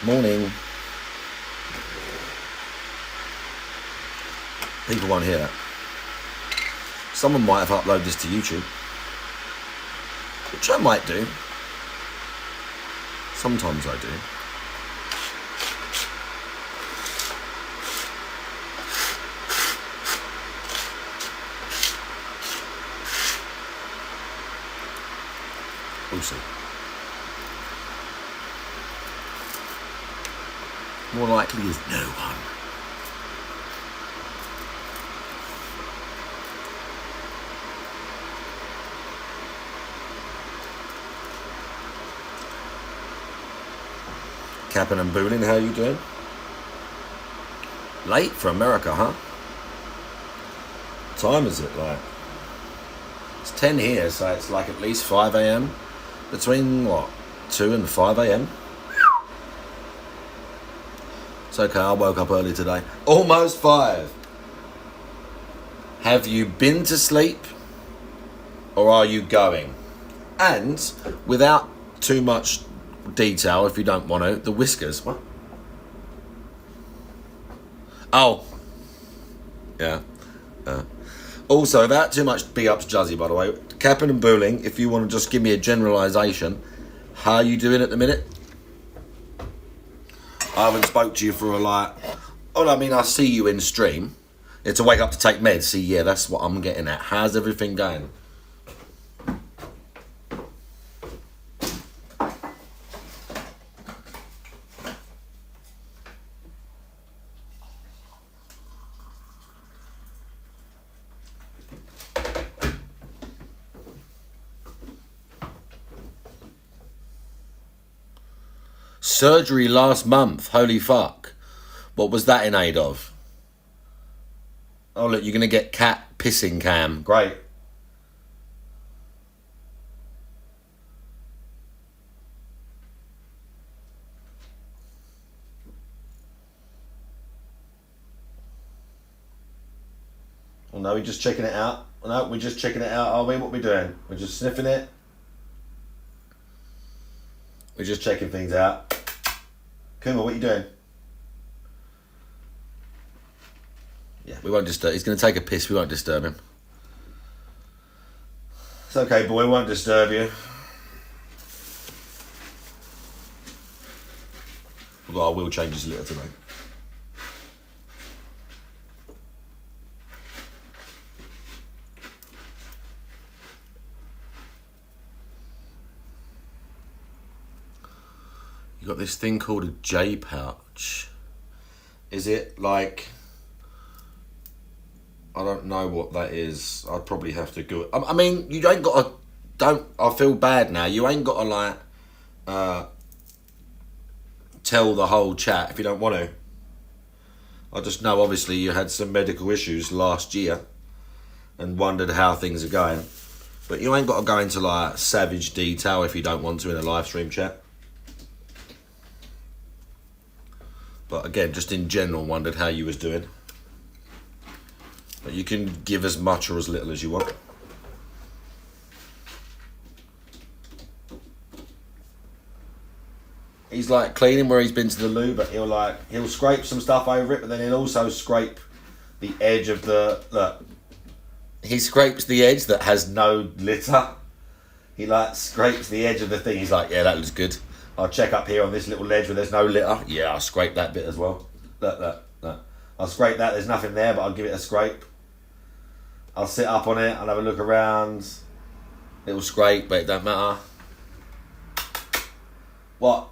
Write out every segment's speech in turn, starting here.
Morning. People won't hear that. Someone might have uploaded this to YouTube, which I might do. Sometimes I do. We'll see. More likely is no one. Capping and Booling, how you doing? Late for America, huh? What time is it like? It's 10 here, so it's like at least 5 a.m. Between what? 2 and 5 a.m. It's okay, I woke up early today. Almost 5. Have you been to sleep? Or are you going? And without too much detail, if you don't want to, the whiskers. What? Oh. Yeah. Also, without too much big ups Juzzy, by the way, Capping and Booling, if you want to just give me a generalisation, how are you doing at the minute? I haven't spoke to you for a like... Oh, I mean, I see you in stream. It's to wake up to take meds. See, yeah, that's what I'm getting at. How's everything going? Surgery last month. Holy fuck. What was that in aid of? Oh, look, you're going to get cat pissing cam. Great. Oh, no, we're just checking it out. No, we're just checking it out, are we? What are we doing? We're just sniffing it. We're just checking things out. Kuma, what are you doing? Yeah, we won't disturb. He's going to take a piss. We won't disturb him. It's okay, boy. We won't disturb you. Although I will change his litter today. You got this thing called a J pouch. Is it like... I don't know what that is. I'd probably have to go... I mean, you ain't got to... Don't... I feel bad now. You ain't got to, like... tell the whole chat if you don't want to. I just know, obviously, you had some medical issues last year and wondered how things are going. But you ain't got to go into, like, savage detail if you don't want to in a live stream chat. But again, just in general, wondered how you was doing. But you can give as much or as little as you want. He's like cleaning where he's been to the loo, but he'll scrape some stuff over it, but then he'll also scrape the edge of the... Look, he scrapes the edge that has no litter. He like scrapes the edge of the thing. He's like, yeah, that looks good. I'll check up here on this little ledge where there's no litter. Yeah, I'll scrape that bit as well. Look. I'll scrape that. There's nothing there, but I'll give it a scrape. I'll sit up on it. I'll have a look around. It'll scrape, but it don't matter. What?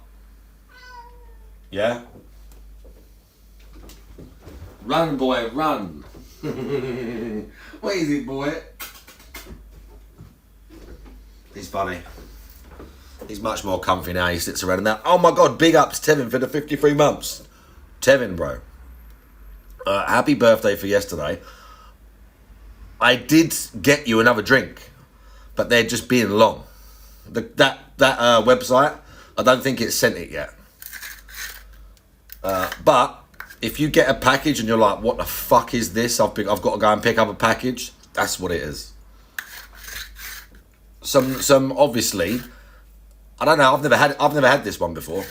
Yeah? Run, boy, run. What is it, boy? He's funny. He's much more comfy now. He sits around and that. Oh my God, big ups Tevin for the 53 months. Tevin, bro. Happy birthday for yesterday. I did get you another drink, but they're just being long. That website, I don't think it's sent it yet. But if you get a package and you're like, what the fuck is this? I've got to go and pick up a package. That's what it is. Some obviously, I don't know. I've never had this one before.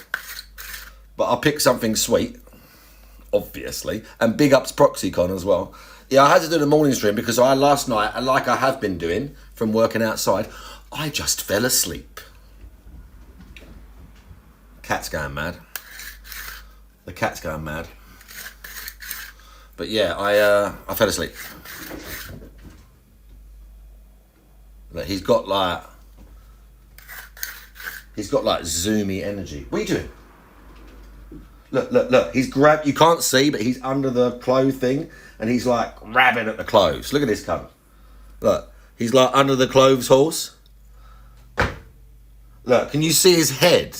But I picked something sweet, obviously, and big ups ProxyCon as well. Yeah, I had to do the morning stream because last night, like I have been doing from working outside, I just fell asleep. Cat's going mad. The cat's going mad. But yeah, I fell asleep. Like, he's got like zoomy energy. What are you doing? Look. He's you can't see, but he's under the clothes thing, and he's like grabbing at the clothes. Look at this cunt. Look, he's like under the clothes horse. Look, can you see his head?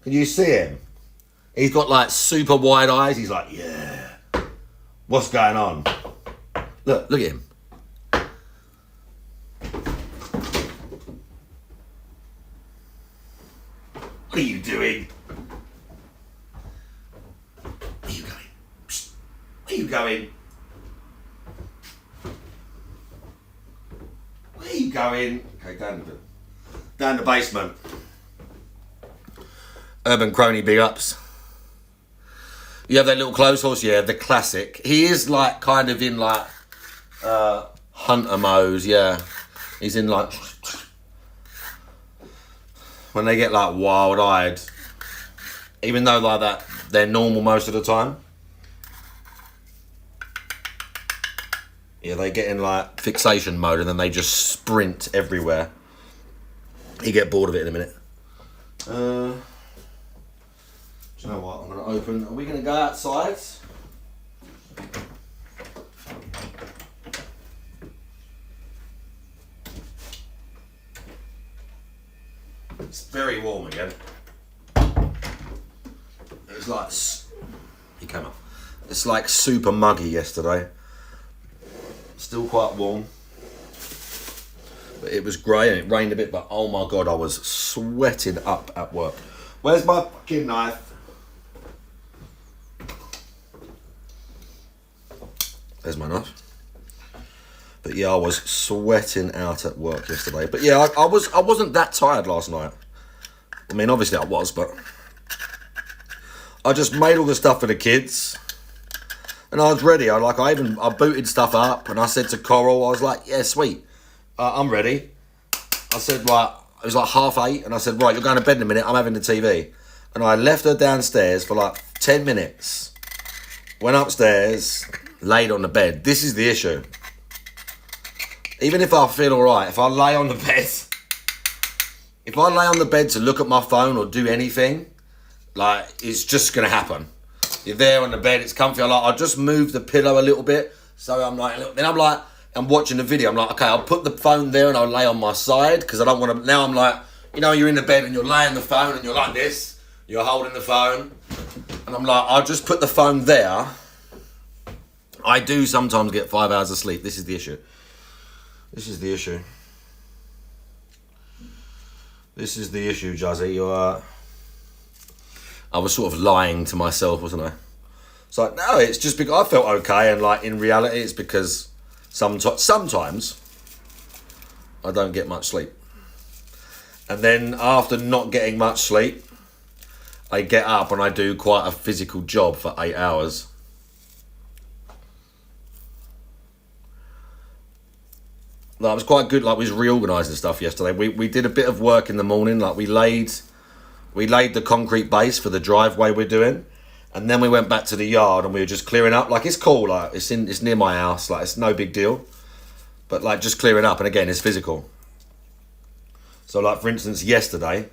Can you see him? He's got like super wide eyes. He's like, yeah. What's going on? Look at him. What are you doing? Where are you going? Psst. Where are you going? Where are you going? Okay, down the basement. Urban Crony, big ups. You have that little clothes horse? Yeah, the classic. He is like kind of in like hunter mode, yeah. He's in like when they get like wild-eyed, even though like that they're normal most of the time. Yeah, they get in like fixation mode and then they just sprint everywhere. You get bored of it in a minute. Do you know what? I'm going to open. Are we going to go outside? It's very warm again. It was like... He came up. It's like super muggy yesterday. Still quite warm. But it was grey and it rained a bit, but oh my god, I was sweating up at work. Where's my fucking knife? There's my knife. But yeah, I was sweating out at work yesterday. But yeah, I wasn't that tired last night. I mean, obviously I was, but I just made all the stuff for the kids, and I was ready. I booted stuff up, and I said to Coral, I was like, yeah, sweet, I'm ready. I said, right, it was like 8:30, and I said, right, you're going to bed in a minute. I'm having the TV, and I left her downstairs for like 10 minutes. Went upstairs. Laid on the bed. This is the issue. Even if I feel alright, if I lay on the bed to look at my phone or do anything, like, it's just gonna happen. You're there on the bed, it's comfy. I'll just move the pillow a little bit. So I'm watching the video. I'm like, okay, I'll put the phone there and I'll lay on my side because I don't want to. Now I'm like, you know, you're in the bed and you're laying the phone and you're like this. You're holding the phone, and I'm like, I'll just put the phone there. I do sometimes get 5 hours of sleep. This is the issue. This is the issue, Jazzy. I was sort of lying to myself, wasn't I? It's like, no, it's just because I felt okay, and like in reality, it's because sometimes I don't get much sleep. And then after not getting much sleep, I get up and I do quite a physical job for 8 hours. Like, it was quite good. Like, we was reorganising stuff yesterday. We did a bit of work in the morning. Like, we laid the concrete base for the driveway we're doing, and then we went back to the yard and we were just clearing up. Like, it's cool. Like, it's near my house. Like, it's no big deal. But like, just clearing up, and again, it's physical. So like, for instance, yesterday,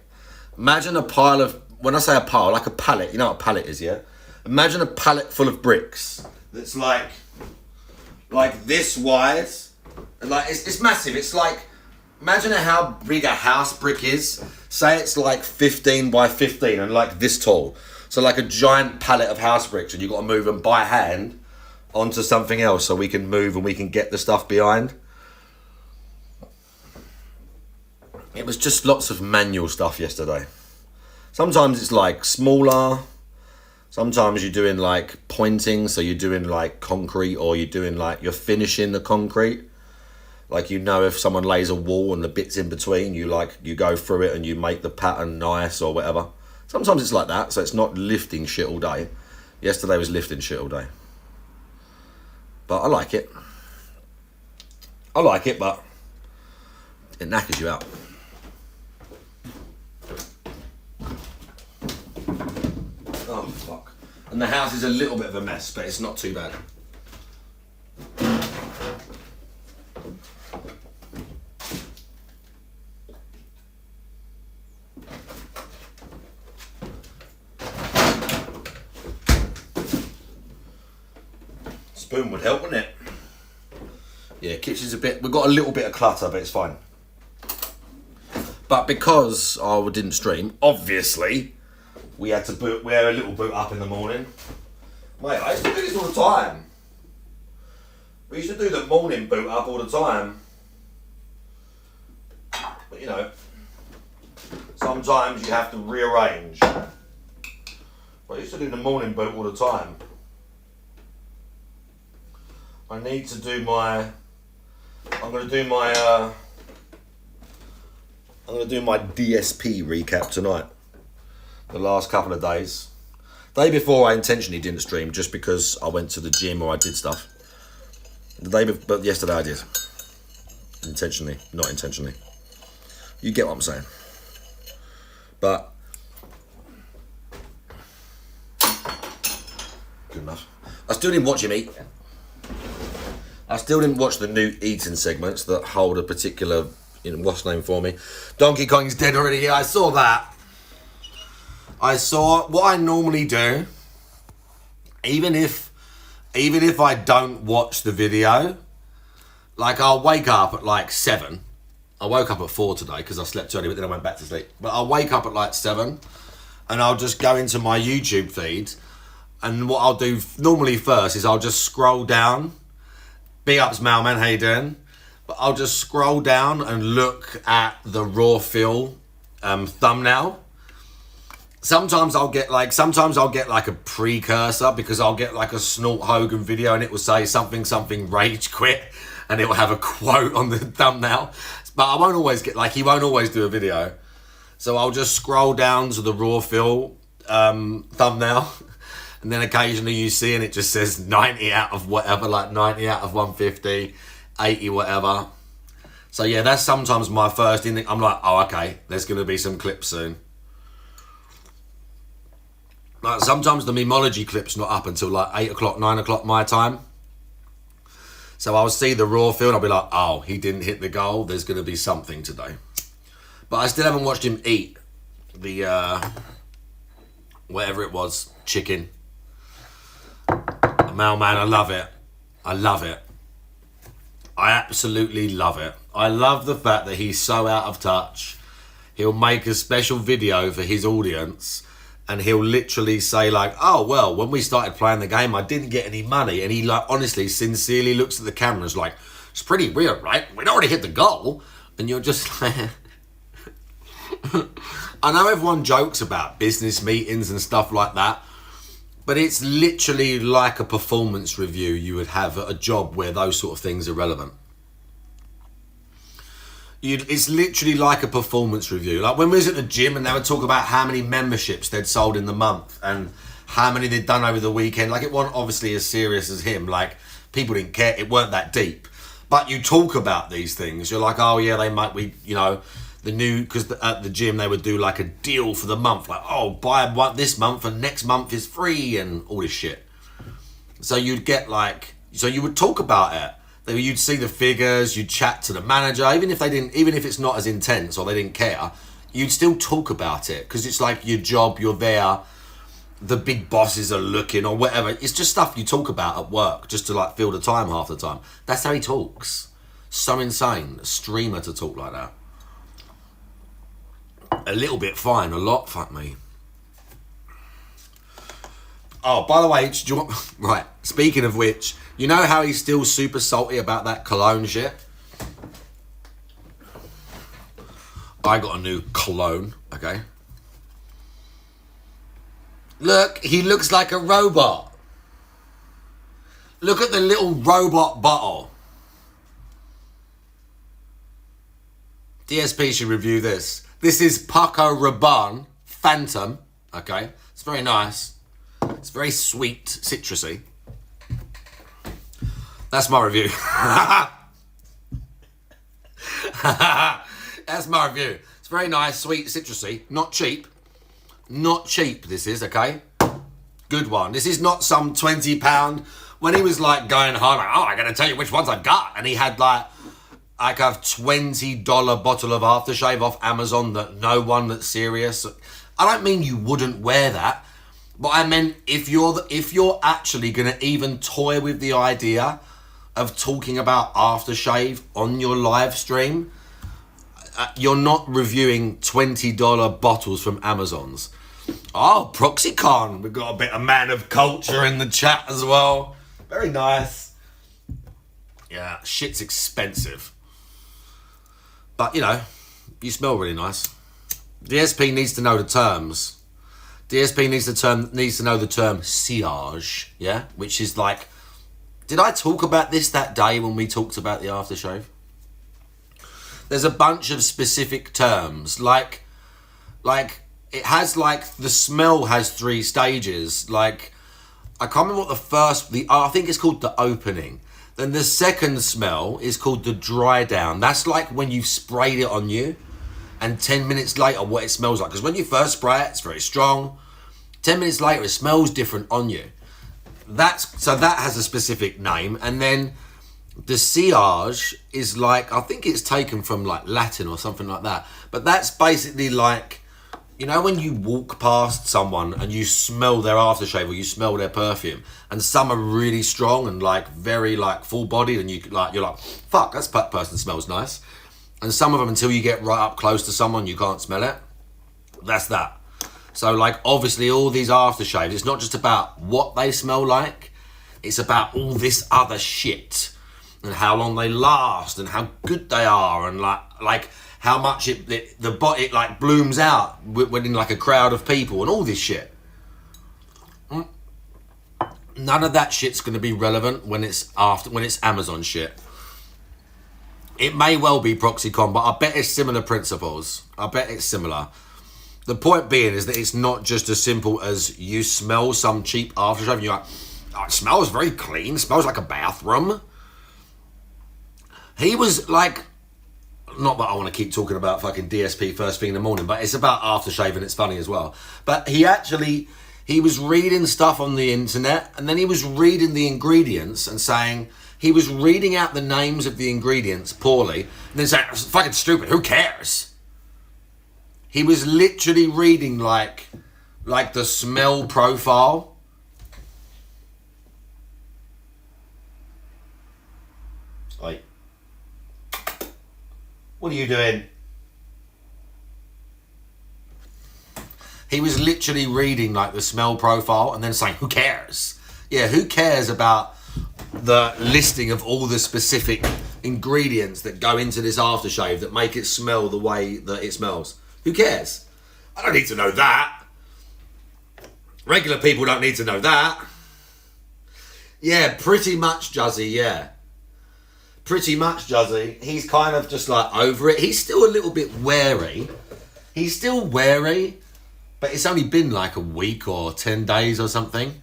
imagine a pile of, when I say a pile, like a pallet. You know what a pallet is, yeah? Imagine a pallet full of bricks that's like this wide. Like, it's massive. It's like, imagine how big a house brick is. Say it's like 15 by 15 and like this tall. So like a giant pallet of house bricks, and you've got to move them by hand onto something else so we can move and we can get the stuff behind. It was just lots of manual stuff yesterday. Sometimes it's like smaller. Sometimes you're doing like pointing, so you're doing like concrete, or you're doing like, you're finishing the concrete. Like, you know, if someone lays a wall and the bits in between, you go through it and you make the pattern nice or whatever. Sometimes it's like that, so it's not lifting shit all day. Yesterday was lifting shit all day. But I like it. But it knackers you out. Oh, fuck. And the house is a little bit of a mess, but it's not too bad. Spoon would help, wouldn't it? Yeah, kitchen's a bit... We've got a little bit of clutter, but it's fine. But because I didn't stream, obviously, we had a little boot up in the morning. Mate, I used to do this all the time. We used to do the morning boot up all the time. But, you know, sometimes you have to rearrange. But I used to do the morning boot all the time. I need to do my... I'm going to do my DSP recap tonight. The last couple of days. The day before I intentionally didn't stream just because I went to the gym or I did stuff. But yesterday I did. Intentionally, not intentionally. You get what I'm saying. But good enough. I still didn't watch him eat. I still didn't watch the new eating segments that hold a particular, what's the name for me? Donkey Kong's dead already. Yeah, I saw that. I saw what I normally do. Even if I don't watch the video, like I'll wake up at like 7. I woke up at 4 today because I slept early, but then I went back to sleep. But I'll wake up at like 7 and I'll just go into my YouTube feed. And what I'll do normally first is I'll just scroll down. Big ups, Mailman, how you doing? But I'll just scroll down and look at the Raw Phil thumbnail. Sometimes I'll get like a precursor because I'll get like a Snort Hogan video and it will say something rage quit and it will have a quote on the thumbnail. But I won't always get, like, he won't always do a video. So I'll just scroll down to the Raw Phil thumbnail. And then occasionally you see and it just says 90 out of whatever, like 90 out of 150, 80 whatever. So yeah, that's sometimes my first instinct. I'm like, oh, okay, there's going to be some clips soon. Like sometimes the Memology clip's not up until like 8 o'clock, 9 o'clock my time. So I'll see the Raw Phil and I'll be like, oh, he didn't hit the goal. There's going to be something today. But I still haven't watched him eat the, whatever it was, chicken. Mailman, I love it. I love it. I absolutely love it. I love the fact that he's so out of touch. He'll make a special video for his audience and he'll literally say like, oh, well, when we started playing the game, I didn't get any money. And he like honestly, sincerely looks at the cameras like, it's pretty weird, right? We'd already hit the goal. And you're just like... I know everyone jokes about business meetings and stuff like that. But it's literally like a performance review you would have at a job where those sort of things are relevant. It's literally like a performance review. Like when we was at the gym and they would talk about how many memberships they'd sold in the month and how many they'd done over the weekend. Like it wasn't obviously as serious as him. Like people didn't care. It weren't that deep. But you talk about these things. You're like, oh yeah, they might be, the new, because at the gym they would do like a deal for the month, like, oh, buy one this month and next month is free and all this shit. So you'd get like, so you would talk about it. You'd see the figures, you'd chat to the manager, even if it's not as intense or they didn't care, you'd still talk about it because it's like your job, you're there, the big bosses are looking or whatever. It's just stuff you talk about at work just to like fill the time half the time. That's how he talks. So insane, a streamer to talk like that. A little bit fine, a lot, fuck me. Oh, by the way, right, speaking of which, you know how he's still super salty about that cologne shit? I got a new cologne, okay? Look, he looks like a robot. Look at the little robot bottle. DSP should review this. This is Paco Rabanne Phantom, Okay, it's very nice. It's very sweet, citrusy. That's my review. That's my review. It's very nice, sweet, citrusy. Not cheap. Not cheap, this is, okay? Good one. This is not some £20. When he was like going home, like, oh, I gotta tell you which ones I've got. And he had like a $20 bottle of aftershave off Amazon that no one that's serious. I don't mean you wouldn't wear that, but I meant if you're actually gonna even toy with the idea of talking about aftershave on your live stream, you're not reviewing $20 bottles from Amazon's. Oh, Proxycon. We've got a bit of man of culture in the chat as well. Very nice. Yeah, shit's expensive. But, you know, you smell really nice. DSP needs to know the terms. DSP needs to know the term sillage, yeah? Which is like... Did I talk about this that day when we talked about the aftershave? There's a bunch of specific terms. Like it has like... The smell has 3 stages. Like... I can't remember what I think it's called the opening. Then the second smell is called the dry down. That's like when you've sprayed it on you, and 10 minutes later what it smells like. Because when you first spray it, it's very strong. 10 minutes later it smells different on you. So that has a specific name. And then the sillage is like, I think it's taken from like Latin or something like that. But that's basically like, you know when you walk past someone and you smell their aftershave or you smell their perfume, and some are really strong and like very like full bodied, and you're like, fuck, that person smells nice. And some of them, until you get right up close to someone, you can't smell it. That's that. So like obviously all these aftershaves, it's not just about what they smell like, it's about all this other shit and how long they last and how good they are, and like how much it like blooms out when in like a crowd of people and all this shit. None of that shit's going to be relevant when it's Amazon shit. It may well be Proxycon, but I bet it's similar principles. I bet it's similar. The point being is that it's not just as simple as you smell some cheap aftershave and you're like, oh, it smells very clean, it smells like a bathroom. He was like... Not that I want to keep talking about fucking DSP first thing in the morning, but it's about aftershave and it's funny as well. But he was reading stuff on the internet, and then he was reading the ingredients and saying, he was reading out the names of the ingredients poorly, and then saying, it's fucking stupid, who cares? He was literally reading like the smell profile. Oi. What are you doing? He was literally reading like the smell profile and then saying, who cares? Yeah, who cares about the listing of all the specific ingredients that go into this aftershave that make it smell the way that it smells? Who cares? I don't need to know that. Regular people don't need to know that. Yeah, pretty much, Juzzy, yeah. Pretty much, Juzzy. He's kind of just like over it. He's still a little bit wary. He's still wary, but it's only been like a week or 10 days or something.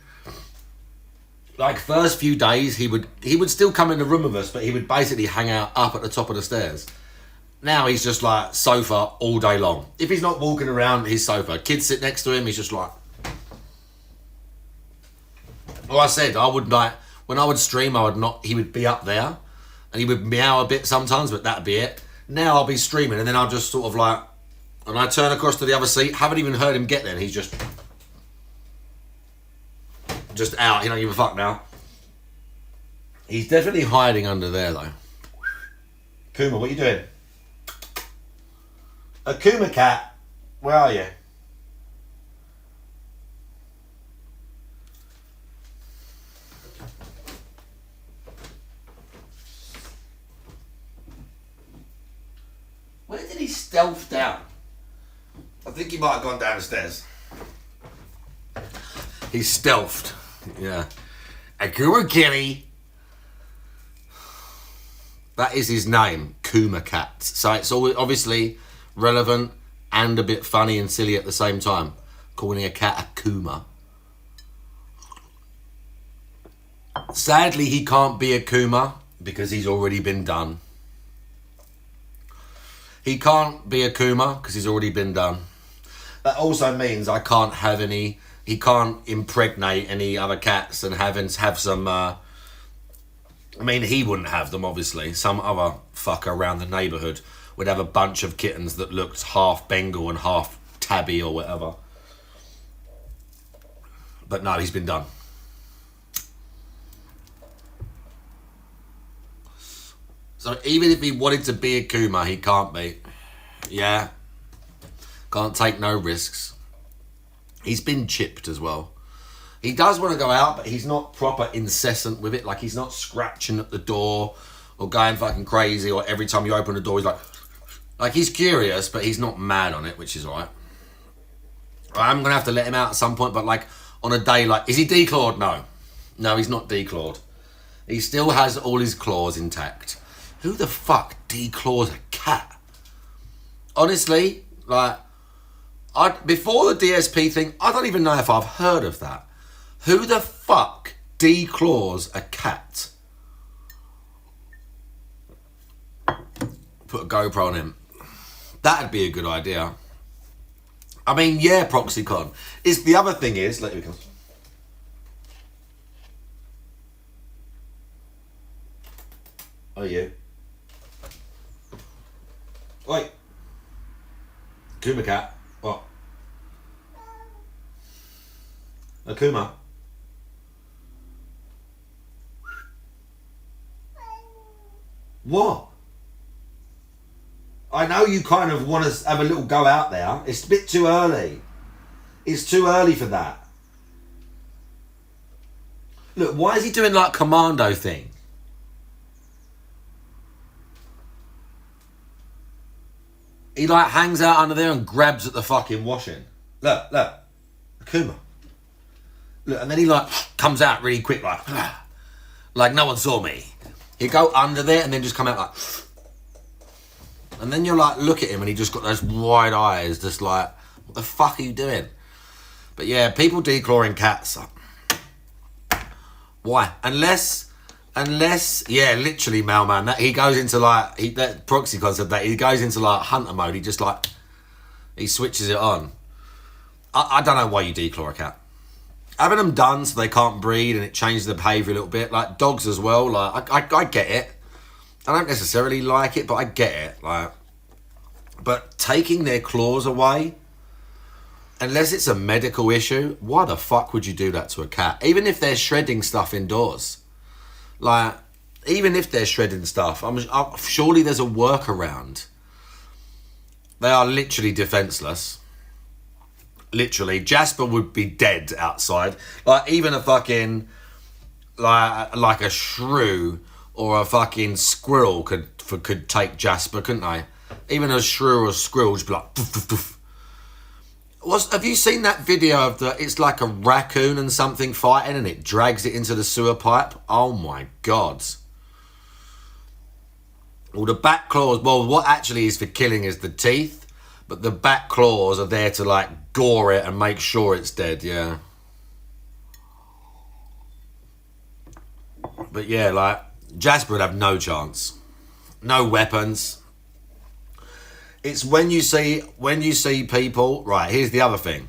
Like first few days, he would still come in the room with us, but he would basically hang out up at the top of the stairs. Now he's just like sofa all day long. If he's not walking around his sofa, kids sit next to him, he's just like... Well, I said, I would like, when I would stream, he would be up there. And he would meow a bit sometimes, but that'd be it. Now I'll be streaming, and then I'll just sort of like... And I turn across to the other seat, haven't even heard him get there, and he's just out, he don't give a fuck now. He's definitely hiding under there, though. Kuma, what are you doing? Akuma cat, where are you? Where did he stealth down? I think he might have gone down the stairs. He's stealthed. Yeah. Akuma Kitty. That is his name, Kuma Cat. So it's all obviously relevant and a bit funny and silly at the same time. calling a cat a Kuma. Sadly, he can't be a Kuma because he's already been done. He can't be a Kuma because he's already been done. That also means I can't have any... He can't impregnate any other cats and have some... I mean, he wouldn't have them, obviously. Some other fucker around the neighbourhood would have a bunch of kittens that looked half Bengal and half tabby or whatever. But no, he's been done. So even if he wanted to be a Kuma, he can't be. Yeah. Can't take no risks. He's been chipped as well. He does want to go out, but he's not proper incessant with it. Like, he's not scratching at the door or going fucking crazy, or every time you open the door, he's like... Like, he's curious, but he's not mad on it, which is all right. I'm going to have to let him out at some point, but, like, on a day like... Is he declawed? No. No, he's not declawed. He still has all his claws intact. Who the fuck declaws a cat? Honestly, like... before the DSP thing, I don't even know if I've heard of that. Who the fuck declaws a cat? Put a GoPro on him. That'd be a good idea. I mean, yeah, ProxyCon. The other thing is... Let me come. Oh, you. Wait. Kuma cat. What? Akuma. What? I know you kind of want to have a little go out there. It's a bit too early. It's too early for that. Look, why is he doing like commando thing? He like hangs out under there and grabs at the fucking washing. Look. Akuma. Look, and then he like comes out really quick like no one saw me. He'd go under there and then just come out like... And then you're like, look at him and he just got those wide eyes, just like, what the fuck are you doing? But yeah, people declawing cats. Why? Unless, yeah, literally, Mailman, that he goes into like, that ProxyCon said that, he goes into like hunter mode, he just like, he switches it on. I don't know why you declaw a cat. Having them done so they can't breed and it changes the behaviour a little bit, like dogs as well, like, I get it. I don't necessarily like it, but I get it. Like, but taking their claws away, unless it's a medical issue, why the fuck would you do that to a cat? Even if they're shredding stuff indoors. Like, even if they're shredding stuff, surely there's a workaround. They are literally defenseless. Literally. Jasper would be dead outside. Like, even a fucking, like a shrew or a fucking squirrel could take Jasper, couldn't they? Even a shrew or a squirrel would be like... Doof, doof, doof. Have you seen that video of it's like a raccoon and something fighting and it drags it into the sewer pipe? Oh my God. Well, the back claws, well, what actually is for killing is the teeth, but the back claws are there to like gore it and make sure it's dead, yeah. But yeah, like, Jasper would have no chance. No weapons. It's when you see people... Right, here's the other thing.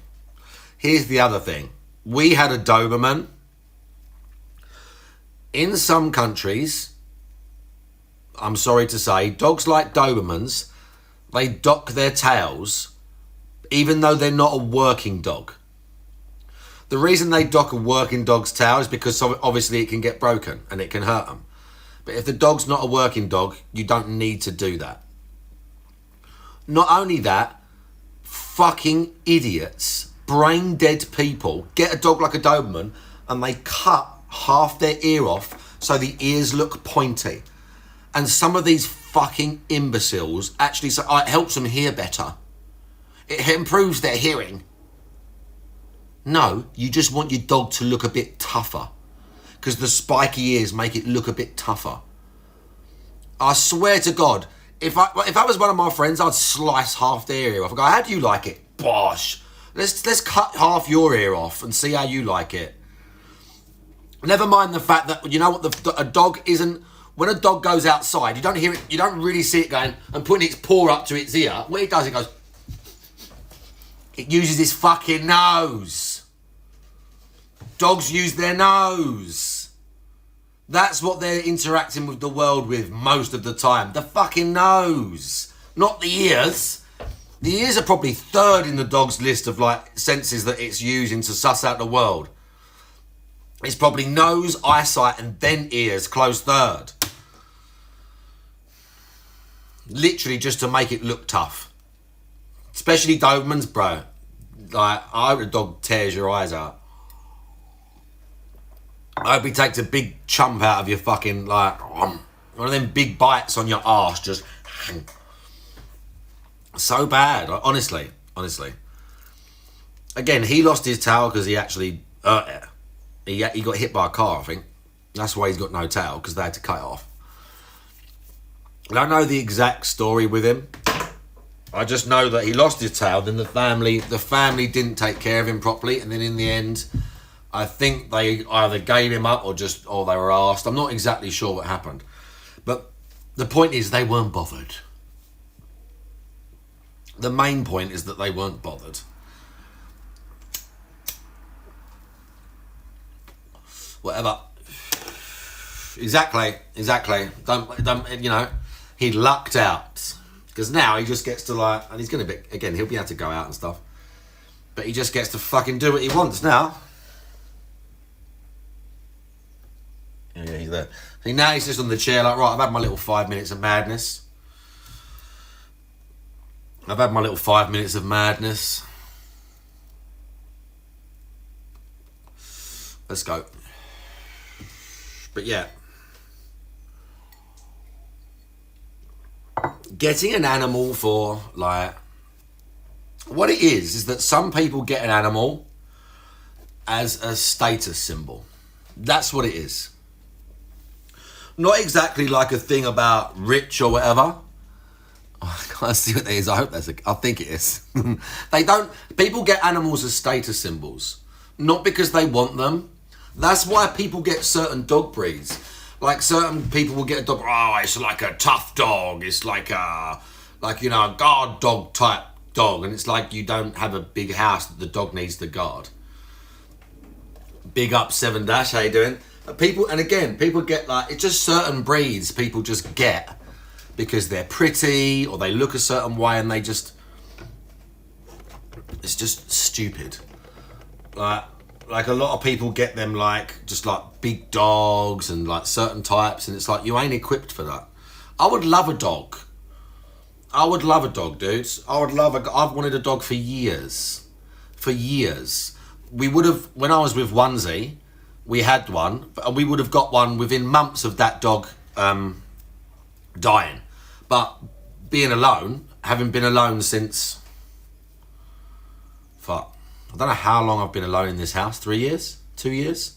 We had a Doberman. In some countries, I'm sorry to say, dogs like Dobermans, they dock their tails even though they're not a working dog. The reason they dock a working dog's tail is because obviously it can get broken and it can hurt them. But if the dog's not a working dog, you don't need to do that. Not only that, fucking idiots, brain dead people, get a dog like a Doberman and they cut half their ear off so the ears look pointy. And some of these fucking imbeciles actually say, oh, it helps them hear better. It improves their hearing. No, you just want your dog to look a bit tougher. Because the spiky ears make it look a bit tougher. I swear to God, if I was one of my friends, I'd slice half their ear off. I go, how do you like it? Bosh. Let's cut half your ear off and see how you like it. Never mind the fact that, you know what, a dog isn't... When a dog goes outside, you don't hear it, you don't really see it going and putting its paw up to its ear. What it does, it goes... It uses its fucking nose. Dogs use their nose. That's what they're interacting with the world with most of the time. The fucking nose. Not the ears. The ears are probably third in the dog's list of like senses that it's using to suss out the world. It's probably nose, eyesight, and then ears, close third. Literally just to make it look tough. Especially Dobermans, bro. Like, I hope the dog tears your eyes out. I hope he takes a big chump out of your fucking, like, one of them big bites on your arse, just... So bad, honestly. Again, he lost his tail because he actually hurt it. He got hit by a car, I think. That's why he's got no tail, because they had to cut it off. I don't know the exact story with him. I just know that he lost his tail, then the family didn't take care of him properly, and then in the end, I think they either gave him up or they were asked. I'm not exactly sure what happened. But the point is, they weren't bothered. The main point is that they weren't bothered. Whatever. Exactly. Don't, you know, he lucked out. Because now he just gets to like, and he's going to be, again, he'll be able to go out and stuff. But he just gets to fucking do what he wants now. Yeah, he's there. See, now he's just on the chair like, right, I've had my little 5 minutes of madness. Let's go. But yeah. Getting an animal for, like... What it is that some people get an animal as a status symbol. That's what it is. Not exactly like a thing about rich or whatever. Oh, I can't see what that is. I hope I think it is. People get animals as status symbols. Not because they want them. That's why people get certain dog breeds. Like certain people will get a dog, oh, it's like a tough dog. It's like a guard dog type dog. And it's like you don't have a big house that the dog needs to guard. Big up 7 Dash, how you doing? People get like, it's just certain breeds people just get because they're pretty or they look a certain way and it's just stupid. Like a lot of people get them like, just like big dogs and like certain types and it's like, you ain't equipped for that. I would love a dog. Dudes. I've wanted a dog for years. We would have, when I was with Onesie, we had one, and we would have got one within months of that dog dying. But being alone, having been alone since, I don't know how long I've been alone in this house, 3 years, 2 years.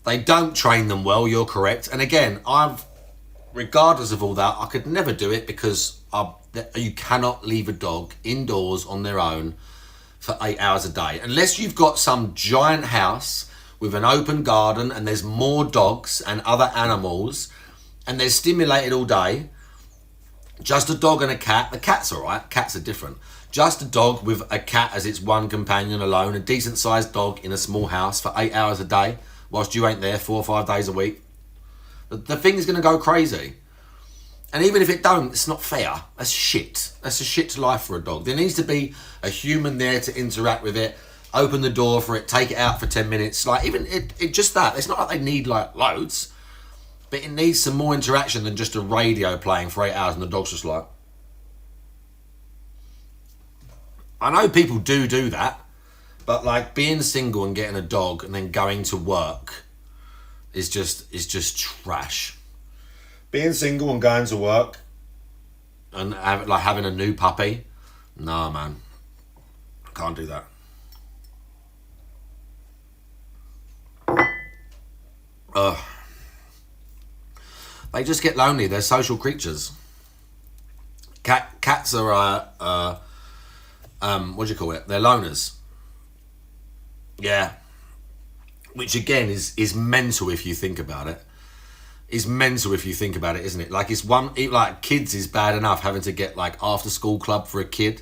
They don't train them well, you're correct. And again, regardless of all that, I could never do it because you cannot leave a dog indoors on their own for 8 hours a day. Unless you've got some giant house with an open garden and there's more dogs and other animals and they're stimulated all day. Just a dog and a cat. The cat's all right. Cats are different. Just a dog with a cat as its one companion alone. A decent sized dog in a small house for 8 hours a day whilst you ain't there 4 or 5 days a week. The thing is going to go crazy. And even if it don't, it's not fair. That's shit. That's a shit life for a dog. There needs to be a human there to interact with it, open the door for it, take it out for 10 minutes. Like even it just that. It's not like they need like loads, but it needs some more interaction than just a radio playing for 8 hours and the dog's just like. I know people do that, but like being single and getting a dog and then going to work is just trash. Being single and going to work and having a new puppy, nah, man, can't do that. They just get lonely. They're social creatures. Cats are what do you call it? They're loners. Yeah. Which again is mental if you think about it. Is mental if you think about it, isn't it? Like like kids is bad enough having to get like after school club for a kid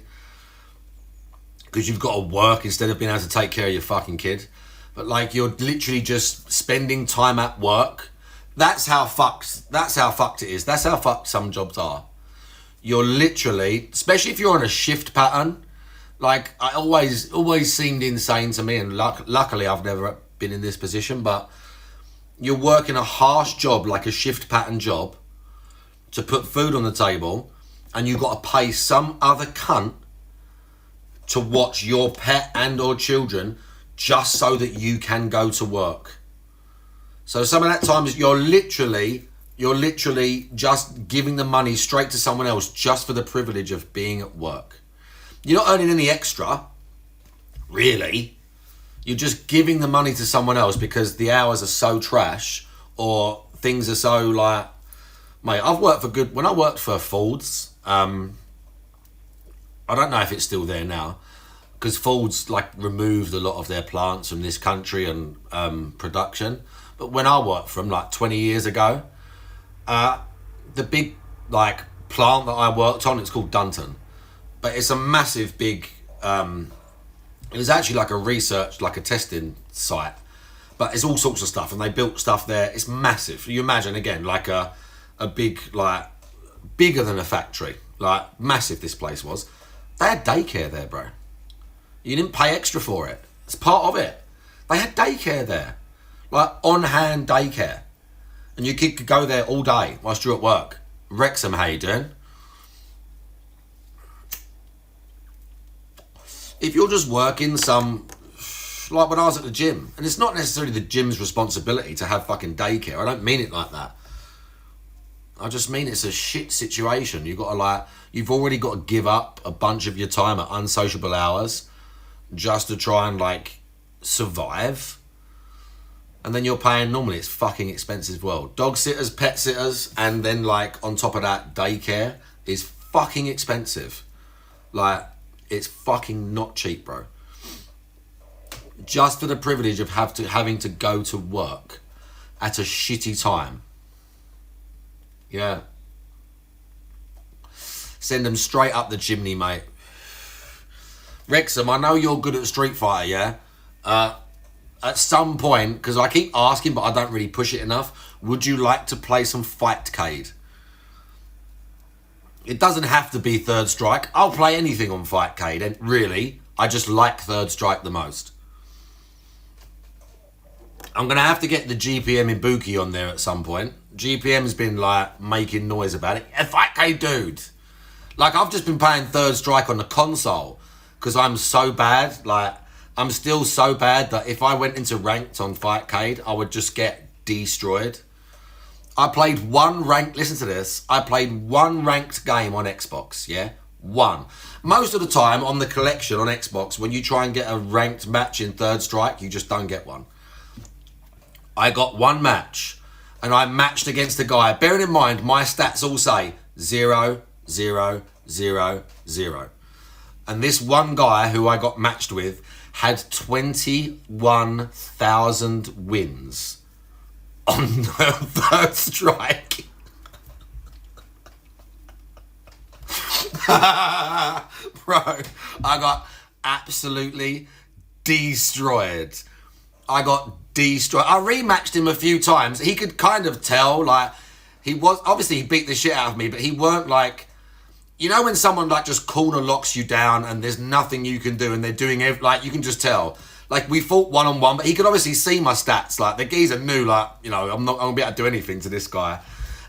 because you've got to work instead of being able to take care of your fucking kid. But like you're literally just spending time at work. That's how fucked it is. That's how fucked some jobs are. You're literally, especially if you're on a shift pattern, like I always seemed insane to me, and luckily I've never been in this position, but you're working a harsh job like a shift pattern job to put food on the table, and you've got to pay some other cunt to watch your pet and or children just so that you can go to work. So some of that time is you're literally just giving the money straight to someone else just for the privilege of being at work. You're not earning any extra, really. You're just giving the money to someone else because the hours are so trash or things are so like... Mate, when I worked for Ford's, I don't know if it's still there now, because Ford's like removed a lot of their plants from this country and production. But when I worked for them like 20 years ago, the big like plant that I worked on, it's called Dunton. But it's a massive big... it was actually like a testing site. But it's all sorts of stuff, and they built stuff there. It's massive. You imagine, again, like a big, like, bigger than a factory. Like, massive this place was. They had daycare there, bro. You didn't pay extra for it. It's part of it. They had daycare there. Like, on-hand daycare. And your kid could go there all day whilst you're at work. Wrexham, how you doing? If you're just working like when I was at the gym, and it's not necessarily the gym's responsibility to have fucking daycare. I don't mean it like that. I just mean it's a shit situation. You've already got to give up a bunch of your time at unsociable hours just to try and like survive. And then you're paying, normally it's fucking expensive as well. Dog sitters, pet sitters, and then like on top of that, daycare is fucking expensive. Like, it's fucking not cheap, bro. Just for the privilege of having to go to work at a shitty time. Yeah. Send them straight up the chimney, mate. Wrexham, I know you're good at Street Fighter, yeah? At some point, because I keep asking, but I don't really push it enough, would you like to play some Fightcade? It doesn't have to be Third Strike. I'll play anything on Fightcade, and really, I just like Third Strike the most. I'm going to have to get the GPM Ibuki on there at some point. GPM's been, like, making noise about it. Yeah, Fightcade, dude. Like, I've just been playing Third Strike on the console because I'm so bad. Like, I'm still so bad that if I went into ranked on Fightcade, I would just get destroyed. I played one ranked... Listen to this. I played one ranked game on Xbox, yeah? One. Most of the time on the collection on Xbox, when you try and get a ranked match in Third Strike, you just don't get one. I got one match, and I matched against a guy. Bearing in mind, my stats all say 0, 0, 0, 0. And this one guy who I got matched with had 21,000 wins on the Third Strike. Bro, I got absolutely destroyed. I rematched him a few times. He could kind of tell, like, he beat the shit out of me, but he weren't like, you know when someone like just corner locks you down and there's nothing you can do and they're doing like, you can just tell. Like, we fought one-on-one, but he could obviously see my stats. Like, the geezer knew, like, you know, I'm not going to be able to do anything to this guy.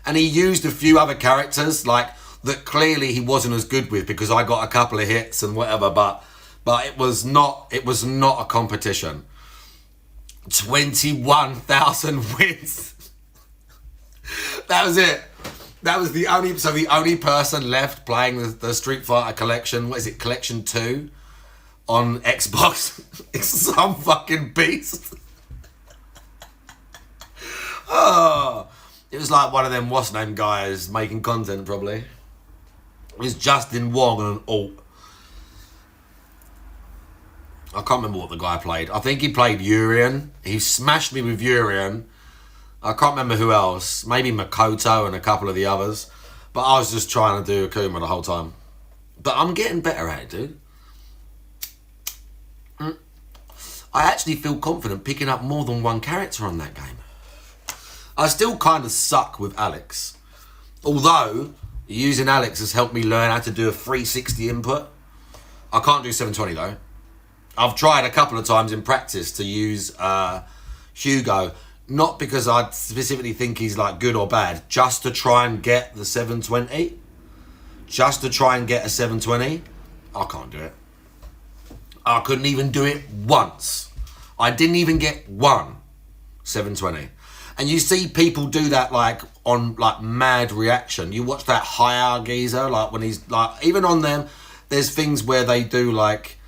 And he used a few other characters, like, that clearly he wasn't as good with because I got a couple of hits and whatever, but it was not a competition. 21,000 wins. That was it. That was the only person left playing the Street Fighter collection. What is it, Collection 2 on Xbox? It's some fucking beast. Oh, it was like one of them what's name guys making content probably. It was Justin Wong and an alt. I can't remember what the guy played. I think he played Urien. He smashed me with Urien. I can't remember who else. Maybe Makoto and a couple of the others. But I was just trying to do Akuma the whole time. But I'm getting better at it, dude. I actually feel confident picking up more than one character on that game. I still kind of suck with Alex. Although, using Alex has helped me learn how to do a 360 input. I can't do 720 though. I've tried a couple of times in practice to use Hugo. Not because I specifically think he's like good or bad. Just to try and get the 720. Just to try and get a 720. I can't do it. I couldn't even do it once. I didn't even get one 720. And you see people do that like on like mad reaction. You watch that higher geezer, like when he's like, even on them, there's things where they do like,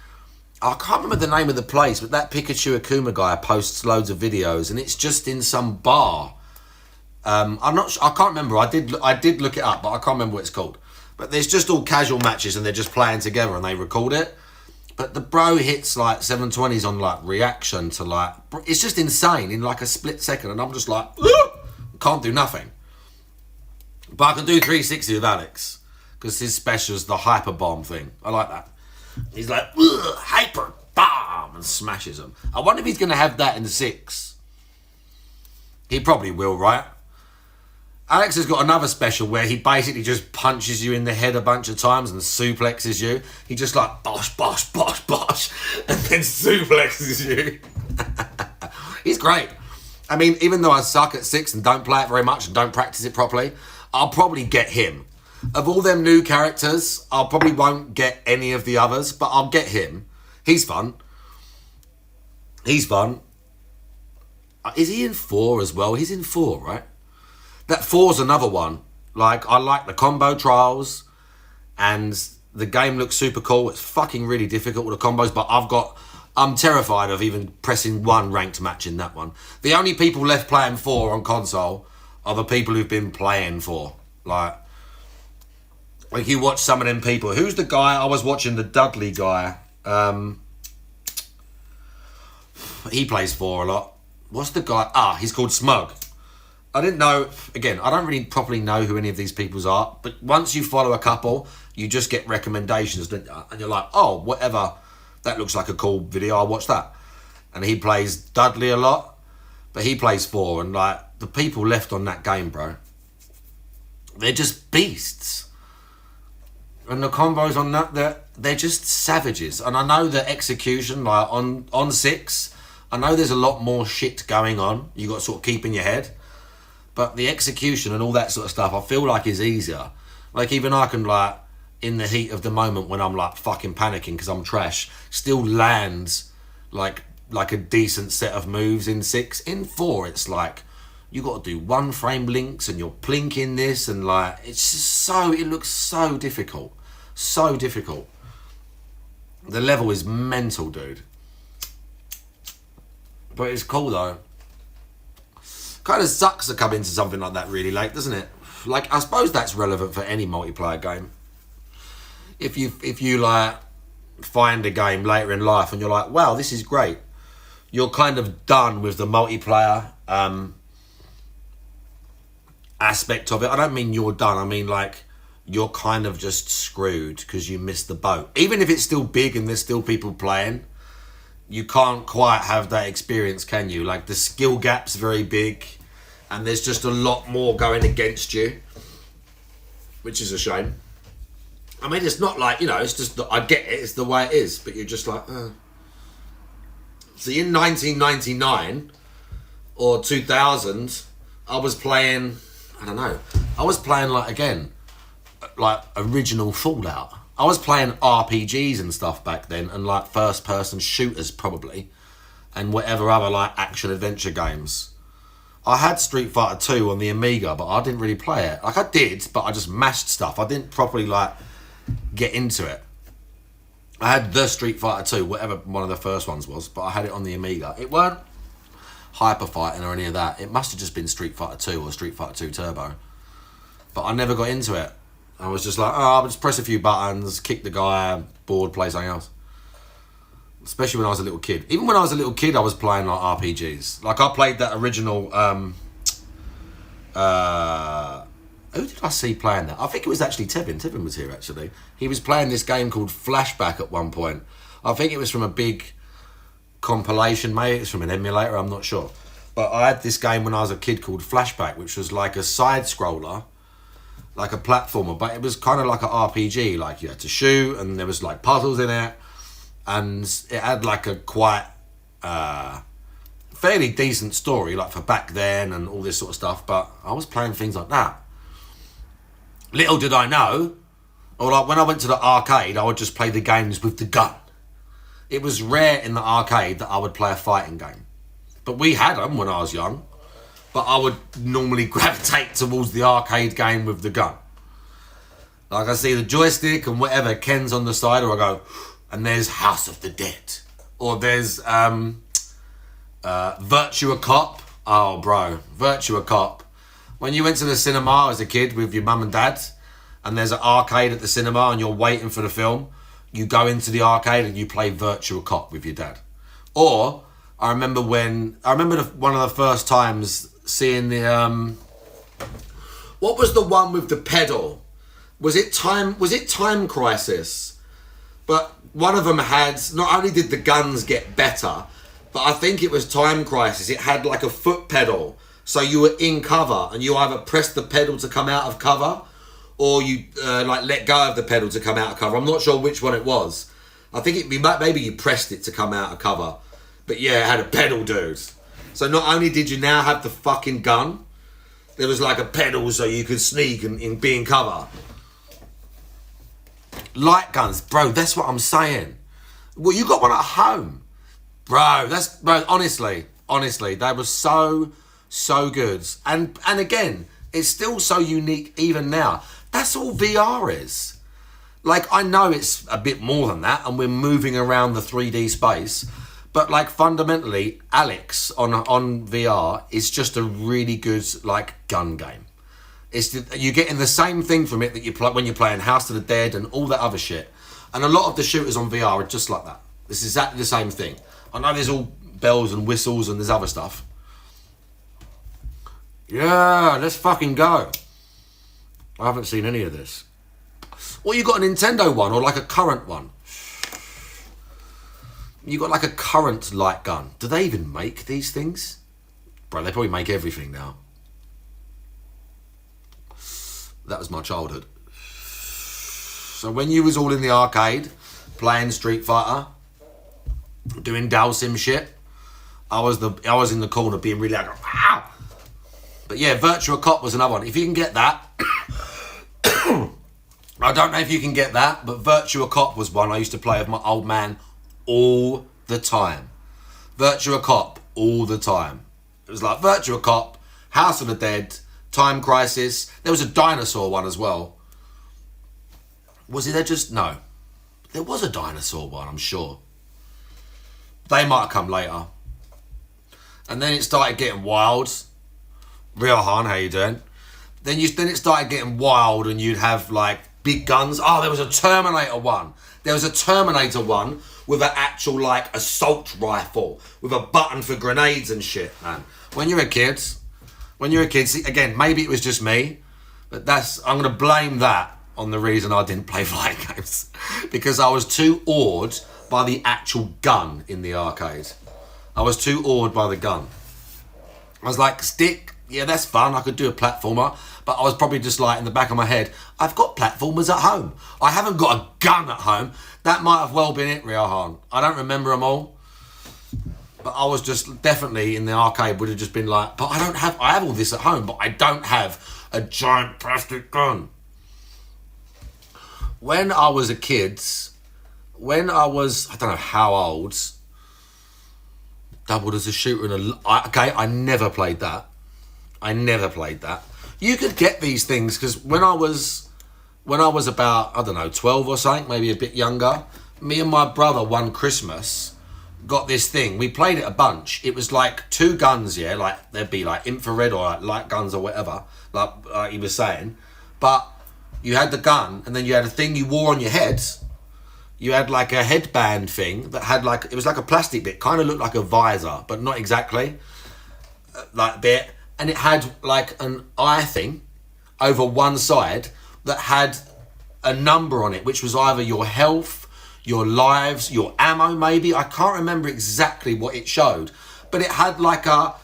I can't remember the name of the place, but that Pikachu Akuma guy posts loads of videos and it's just in some bar. I'm not sure, I can't remember. I did look it up, but I can't remember what it's called. But there's just all casual matches and they're just playing together and they record it. But the bro hits like 720s on like reaction to like, it's just insane in like a split second. And I'm just like, can't do nothing. But I can do 360 with Alex because his special's the hyper bomb thing. I like that. He's like, hyper bomb and smashes them. I wonder if he's going to have that in 6. He probably will, right? Alex has got another special where he basically just punches you in the head a bunch of times and suplexes you. He just like bosh, bosh, bosh, bosh, and then suplexes you. He's great. I mean, even though I suck at 6 and don't play it very much and don't practice it properly, I'll probably get him. Of all them new characters, I probably won't get any of the others, but I'll get him. He's fun. He's fun. Is he in 4 as well? He's in 4, right? That 4's another one. Like, I like the combo trials and the game looks super cool. It's fucking really difficult with the combos, but I'm terrified of even pressing one ranked match in that one. The only people left playing 4 on console are the people who've been playing 4. Like you watch some of them people. Who's the guy? I was watching the Dudley guy. He plays 4 a lot. What's the guy? He's called Smug. I didn't know, again, I don't really properly know who any of these peoples are, but once you follow a couple, you just get recommendations, and you're like, oh, whatever, that looks like a cool video, I'll watch that. And he plays Dudley a lot, but he plays 4, and like, the people left on that game, bro, they're just beasts. And the combos on that, they're just savages. And I know the execution, like on 6, I know there's a lot more shit going on, you got to sort of keep in your head. But the execution and all that sort of stuff, I feel like is easier. Like even I can like, in the heat of the moment when I'm like fucking panicking because I'm trash, still lands like a decent set of moves in 6. In 4, it's like, you got to do 1 frame links and you're plinking this and like, it's just it looks so difficult. So difficult. The level is mental, dude. But it's cool though. Kind of sucks to come into something like that really late, doesn't it? Like, I suppose that's relevant for any multiplayer game. If you like find a game later in life and you're like, wow, this is great, you're kind of done with the multiplayer aspect of it. I don't mean you're done. I mean like you're kind of just screwed because you missed the boat. Even if it's still big and there's still people playing, you can't quite have that experience, can you? Like the skill gap's very big and there's just a lot more going against you, which is a shame. I mean, it's not like, it's just, I get it, it's the way it is, but you're just like, See, in 1999 or 2000, I was playing like original Fallout. I was playing RPGs and stuff back then, and like first person shooters probably, and whatever other like action adventure games. I had Street Fighter 2 on the Amiga, but I didn't really play it. Like I did, but I just mashed stuff. I didn't properly like get into it. I had the Street Fighter 2, whatever one of the first ones was, but I had it on the Amiga. It weren't hyper fighting or any of that. It must have just been Street Fighter 2 or Street Fighter 2 Turbo. But I never got into it. I was just like, I'll just press a few buttons, kick the guy, bored, play something else. especially when I was a little kid. Even when I was a little kid, I was playing like RPGs. Like I played that original. Who did I see playing that? I think it was actually Tevin. Tevin was here actually. He was playing this game called Flashback at one point. I think it was from a big compilation, maybe it's from an emulator, I'm not sure. But I had this game when I was a kid called Flashback, which was like a side scroller, like a platformer, but it was kind of like an RPG. Like you had to shoot, and there was like puzzles in it, and it had like a quite fairly decent story, like for back then and all this sort of stuff. But I was playing things like that. Little did I know, or like when I went to the arcade, I would just play the games with the gun. It was rare in the arcade that I would play a fighting game. But we had them when I was young. But I would normally gravitate towards the arcade game with the gun. Like I see the joystick and whatever, Ken's on the side, or I go, and there's House of the Dead. Or there's Virtua Cop. Oh, bro, Virtua Cop. When you went to the cinema as a kid with your mum and dad, and there's an arcade at the cinema and you're waiting for the film, you go into the arcade and you play Virtua Cop with your dad. Or I remember one of the first times seeing the what was the one with the pedal? Was it Time Crisis? But one of them had, not only did the guns get better, but I think it was Time Crisis. It had like a foot pedal. So you were in cover and you either pressed the pedal to come out of cover, or you like let go of the pedal to come out of cover. I'm not sure which one it was. I think maybe you pressed it to come out of cover. But yeah, it had a pedal, dude. So not only did you now have the fucking gun, there was like a pedal so you could sneak and be in cover. Light guns, bro, that's what I'm saying. Well, you got one at home. Bro, honestly, they were so good. And again, it's still so unique even now. That's all VR is. Like, I know it's a bit more than that, and we're moving around the 3D space, but like fundamentally, Alex on VR is just a really good like gun game. You're getting the same thing from it that you play when you're playing House of the Dead and all that other shit. And a lot of the shooters on VR are just like that. It's exactly the same thing. I know there's all bells and whistles and there's other stuff. Yeah, let's fucking go. I haven't seen any of this. Or you got a Nintendo one, or like a current one. You got like a current light gun. Do they even make these things? Bro, they probably make everything now. That was my childhood. So when you was all in the arcade, playing Street Fighter, doing Dalsim shit, I was in the corner being really like, wow. But yeah, Virtua Cop was another one. If you can get that, I don't know if you can get that, but Virtua Cop was one I used to play with my old man all the time. Virtua Cop all the time. It was like Virtua Cop, House of the Dead, Time Crisis. There was a dinosaur one as well. Was it there just... No. There was a dinosaur one, I'm sure. They might have come later. And then it started getting wild. Real Han, how you doing? Then it started getting wild and you'd have like big guns. Oh, there was a Terminator one. There was a Terminator one with an actual like assault rifle with a button for grenades and shit, man. When you're a kid, see, again, maybe it was just me, but I'm going to blame that on the reason I didn't play fighting games. Because I was too awed by the actual gun in the arcade. I was too awed by the gun. I was like, stick, yeah, that's fun. I could do a platformer. But I was probably just like in the back of my head, I've got platformers at home. I haven't got a gun at home. That might have well been it, Riohan. I don't remember them all. But I was just definitely in the arcade would have just been like, but I have all this at home, but I don't have a giant plastic gun. When I was a kid, I don't know how old, doubled as a shooter I never played that. You could get these things because when I was about, I don't know, 12 or something, maybe a bit younger, me and my brother one Christmas got this thing. We played it a bunch. It was like two guns, yeah, like there'd be like infrared or like light guns or whatever, like he was saying. But you had the gun and then you had a thing you wore on your head. you had like a headband thing that had like, it was like a plastic bit, kind of looked like a visor, but not exactly, like bit. And it had like an eye thing over one side that had a number on it, which was either your health, your lives, your ammo maybe. I can't remember exactly what it showed, but it had like a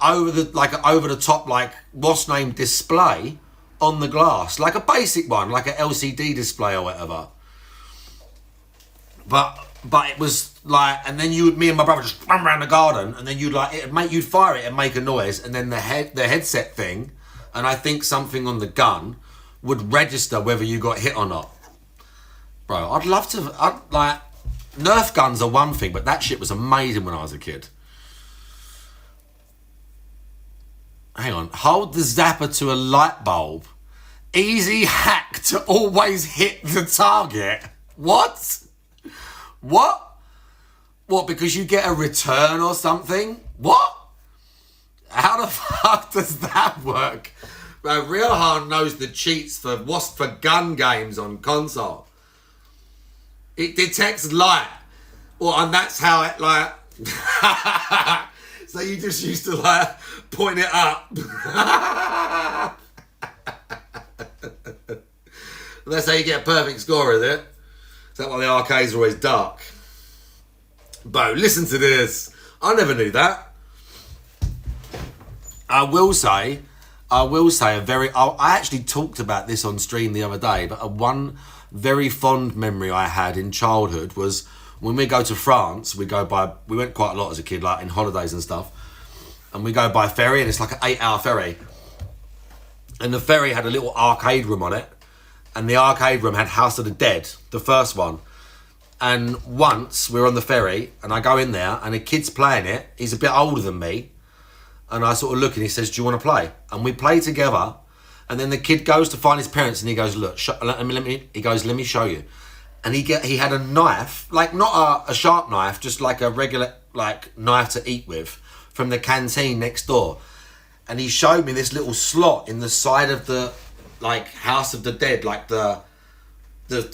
over the top, like what's named display on the glass, like a basic one, like an LCD display or whatever. But it was like, and then me and my brother just run around the garden, and then you'd fire it and make a noise, and then the headset thing, and I think something on the gun would register whether you got hit or not. Bro, I'd like, Nerf guns are one thing, but that shit was amazing when I was a kid. Hang on, hold the zapper to a light bulb. Easy hack to always hit the target. What? What, because you get a return or something? What? How the fuck does that work? Bro, Realhan knows the cheats for gun games on console. It detects light. Well, and that's how it like... So you just used to like point it up. That's how you get a perfect score, is it? Is that why the arcades are always dark? Bo, listen to this. I never knew that. I will say I actually talked about this on stream the other day, but one very fond memory I had in childhood was when we go to France, we went quite a lot as a kid, like in holidays and stuff, and we go by ferry, and it's like an 8-hour ferry. And the ferry had a little arcade room on it, and the arcade room had House of the Dead, the first one. And once we're on the ferry, and I go in there, and a kid's playing it. He's a bit older than me, and I sort of look, and he says, "Do you want to play?" And we play together. And then the kid goes to find his parents, and he goes, "Look, let me show you." And he had a knife, like not a sharp knife, just like a regular like knife to eat with, from the canteen next door. And he showed me this little slot in the side of the like House of the Dead, like the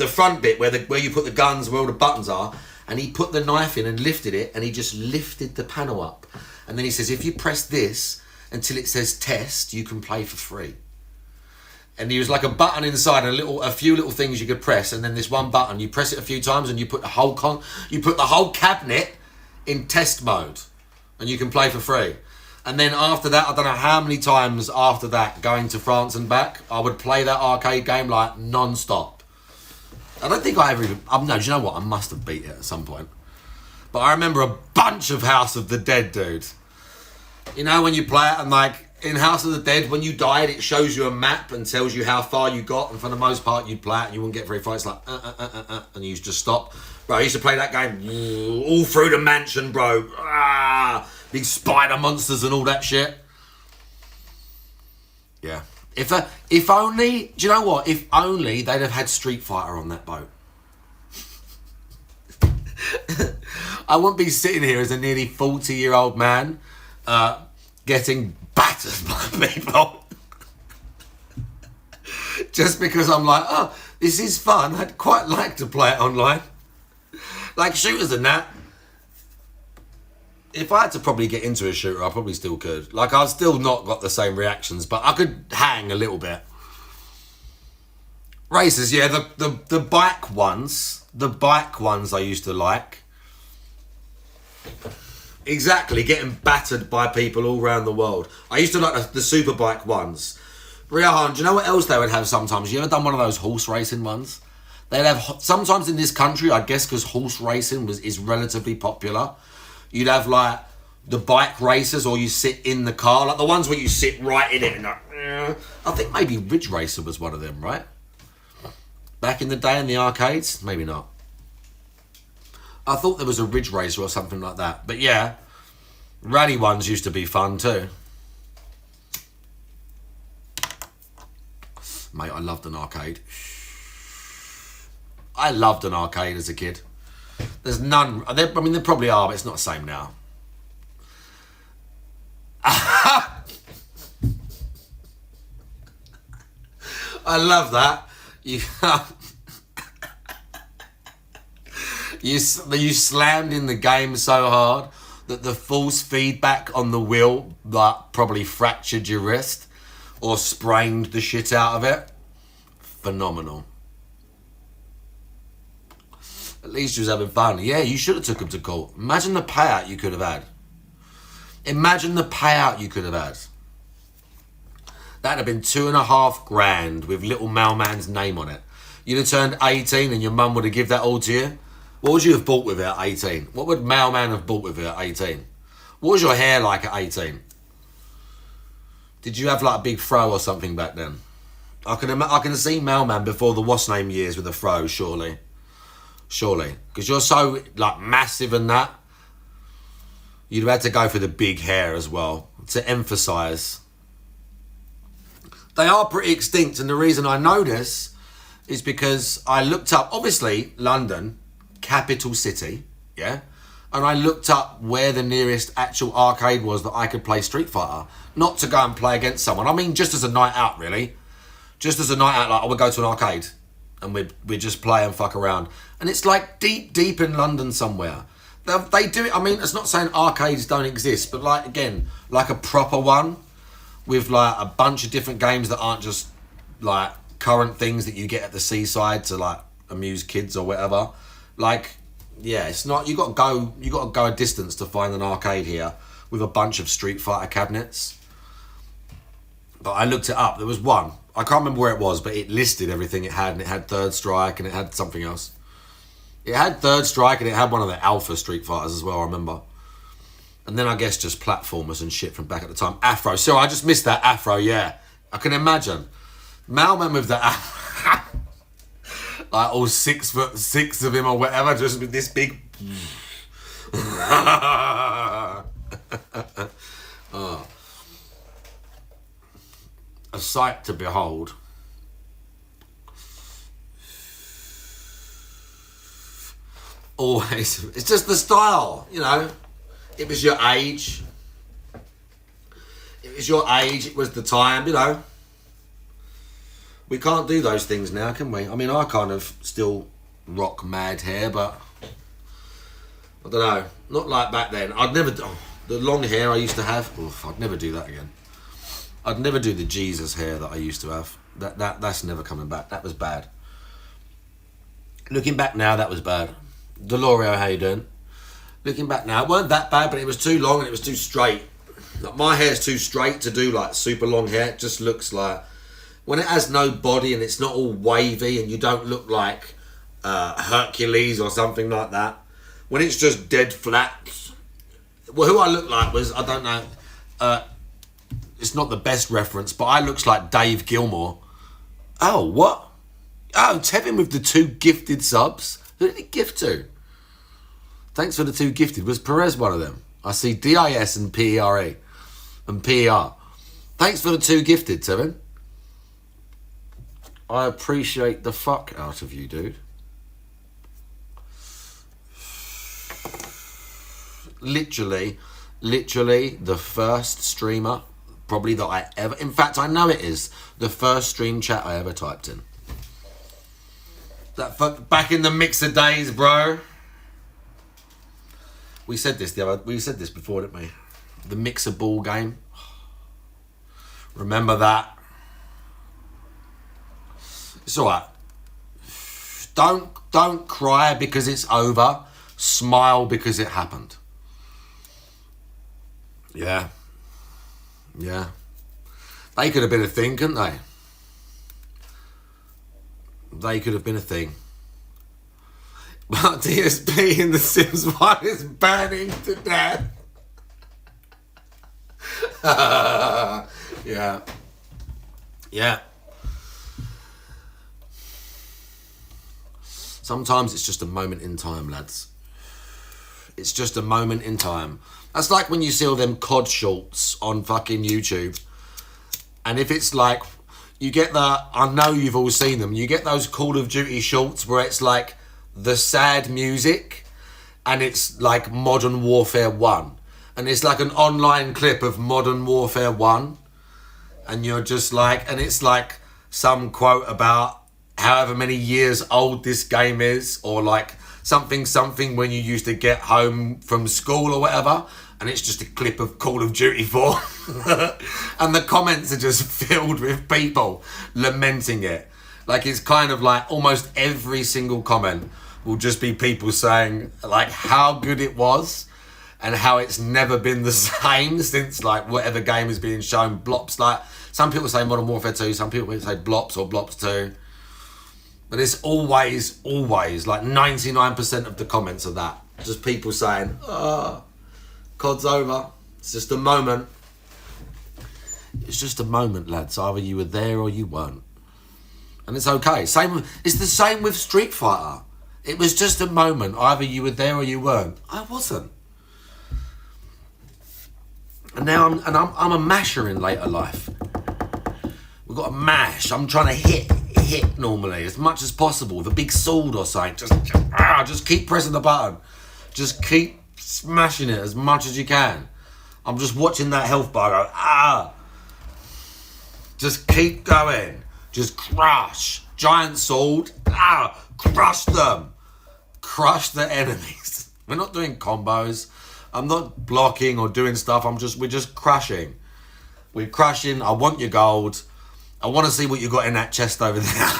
front bit where you put the guns, where all the buttons are. And he put the knife in and lifted it, and he just lifted the panel up. And then he says, "If you press this until it says test, you can play for free." And he was like a button inside, a few little things you could press, and then this one button, you press it a few times, and you put the whole cabinet in test mode, and you can play for free. And then after that, I don't know how many times after that, going to France and back, I would play that arcade game like non-stop. I don't think I ever even... no, do you know what? I must have beat it at some point. But I remember a bunch of House of the Dead, dude. You know, when you play it and like... In House of the Dead, when you died, it shows you a map and tells you how far you got, and for the most part, you'd play it and you wouldn't get very far. It's like, and you just stop. Bro, I used to play that game all through the mansion, bro. Big spider monsters and all that shit. Yeah. If only, do you know what? If only they'd have had Street Fighter on that boat. I wouldn't be sitting here as a nearly 40-year-old man, getting battered by people just because I'm like, oh, this is fun. I'd quite like to play it online, like shooters and that. If I had to probably get into a shooter, I probably still could. Like, I've still not got the same reactions, but I could hang a little bit. Races, yeah, the bike ones I used to like. Exactly, getting battered by people all around the world. I used to like the superbike ones. Riahan, do you know what else they would have sometimes? You ever done one of those horse racing ones? They'd have, sometimes in this country, I guess because horse racing is relatively popular, you'd have like the bike races, or you sit in the car, like the ones where you sit right in it and like, I think maybe Ridge Racer was one of them, right? Back in the day in the arcades? Maybe not. I thought there was a Ridge Racer or something like that. But yeah, rally ones used to be fun too. Mate, I loved an arcade. I loved an arcade as a kid. There's none. I mean, there probably are, but it's not the same now. I love that. You You slammed in the game so hard that the force feedback on the wheel like probably fractured your wrist or sprained the shit out of it. Phenomenal. At least you was having fun. Yeah, you should have took him to court. Imagine the payout you could have had. Imagine the payout you could have had. That'd have been $2,500 with little mailman's name on it. You'd have turned 18 and your mum would have given that all to you. What would you have bought with it at 18? What would mailman have bought with it at 18? What was your hair like at 18? Did you have like a big fro or something back then? I can see mailman before the what's name years with a fro, surely. Surely. Because you're so like massive and that. You'd have had to go for the big hair as well to emphasise. They are pretty extinct, and the reason I know this is because I looked up, obviously, London, capital city, yeah? And I looked up where the nearest actual arcade was that I could play Street Fighter. Not to go and play against someone. I mean, just as a night out, really. Just as a night out, like, I would go to an arcade and we'd just play and fuck around. And it's like deep in London somewhere. They do it, I mean, it's not saying arcades don't exist, but like, again, like a proper one with like a bunch of different games that aren't just like current things that you get at the seaside to like amuse kids or whatever. Like, yeah, it's not, you got to go a distance to find an arcade here with a bunch of Street Fighter cabinets. But I looked it up. There was one. I can't remember where it was, but it listed everything it had, and it had Third Strike and it had something else. It had Third Strike and it had one of the Alpha Street Fighters as well, I remember. And then I guess just platformers and shit from back at the time. Afro. So I just missed that Afro, yeah. I can imagine. Mailman with the Afro. Like all 6'6" of him or whatever, just with this big... Oh. A sight to behold. Always. It's just the style, you know. It was your age. It was your age. It was the time, you know. We can't do those things now, can we? I mean, I kind of still rock mad hair, but I don't know. Not like back then. I'd never... the long hair I used to have, oof, I'd never do that again. I'd never do the Jesus hair that I used to have. That's never coming back. That was bad. Looking back now, that was bad. Delorio, how you doing? Looking back now, it weren't that bad, but it was too long and it was too straight. Like, my hair's too straight to do like super long hair. It just looks like, when it has no body and it's not all wavy and you don't look like Hercules or something like that. When it's just dead flat. Well, who I look like was, I don't know, it's not the best reference, but I looks like Dave Gilmore. Oh, what? Oh, Tevin with the 2 gifted subs. Who did he gift to? Thanks for the 2 gifted. Was Perez one of them? I see DIS and PERE and PER. Thanks for the 2 gifted, Tevin. I appreciate the fuck out of you, dude. Literally the first streamer probably that I ever... In fact, I know it is the first stream chat I ever typed in. Back in the Mixer days, bro. We said this before, didn't we? The Mixer ball game. Remember that? It's alright. Don't cry because it's over. Smile because it happened. Yeah. Yeah. They could have been a thing, couldn't they? They could have been a thing. But DSP in The Sims 1 is burning to death. Yeah. Yeah. Sometimes it's just a moment in time, lads. It's just a moment in time. That's like when you see all them COD shorts on fucking YouTube. And if it's like, you get the, I know you've all seen them, you get those Call of Duty shorts where it's like the sad music and it's like Modern Warfare 1. And it's like an online clip of Modern Warfare 1. And you're just like, and it's like some quote about however many years old this game is, or like something when you used to get home from school or whatever, and it's just a clip of Call of Duty 4. And the comments are just filled with people lamenting it. Like, it's kind of like almost every single comment will just be people saying like how good it was and how it's never been the same since like whatever game is being shown. Blops, like some people say Modern Warfare 2, some people say Blops or Blops 2. But it's always like 99% of the comments are that. Just people saying, COD's over. It's just a moment. It's just a moment, lads. Either you were there or you weren't. And it's okay. It's the same with Street Fighter. It was just a moment. Either you were there or you weren't. I wasn't. And now I'm a masher in later life. We've got to mash. I'm trying to hit normally as much as possible with a big sword or something. Just keep pressing the button. Just keep smashing it as much as you can. I'm just watching that health bar go, Just keep going. Just crush. Giant sword. Crush them. Crush the enemies. We're not doing combos. I'm not blocking or doing stuff. We're just crushing. We're crushing. I want your gold. I want to see what you got in that chest over there.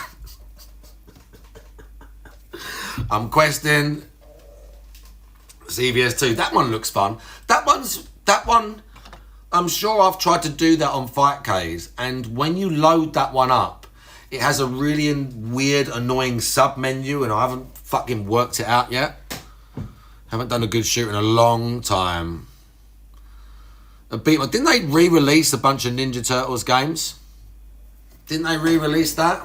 I'm questing CVS 2. That one looks fun. That one, I'm sure I've tried to do that on Fight Ks, and when you load that one up, it has a really weird, annoying sub-menu, and I haven't fucking worked it out yet. Haven't done a good shoot in a long time. Didn't they re-release a bunch of Ninja Turtles games? Didn't they re-release that?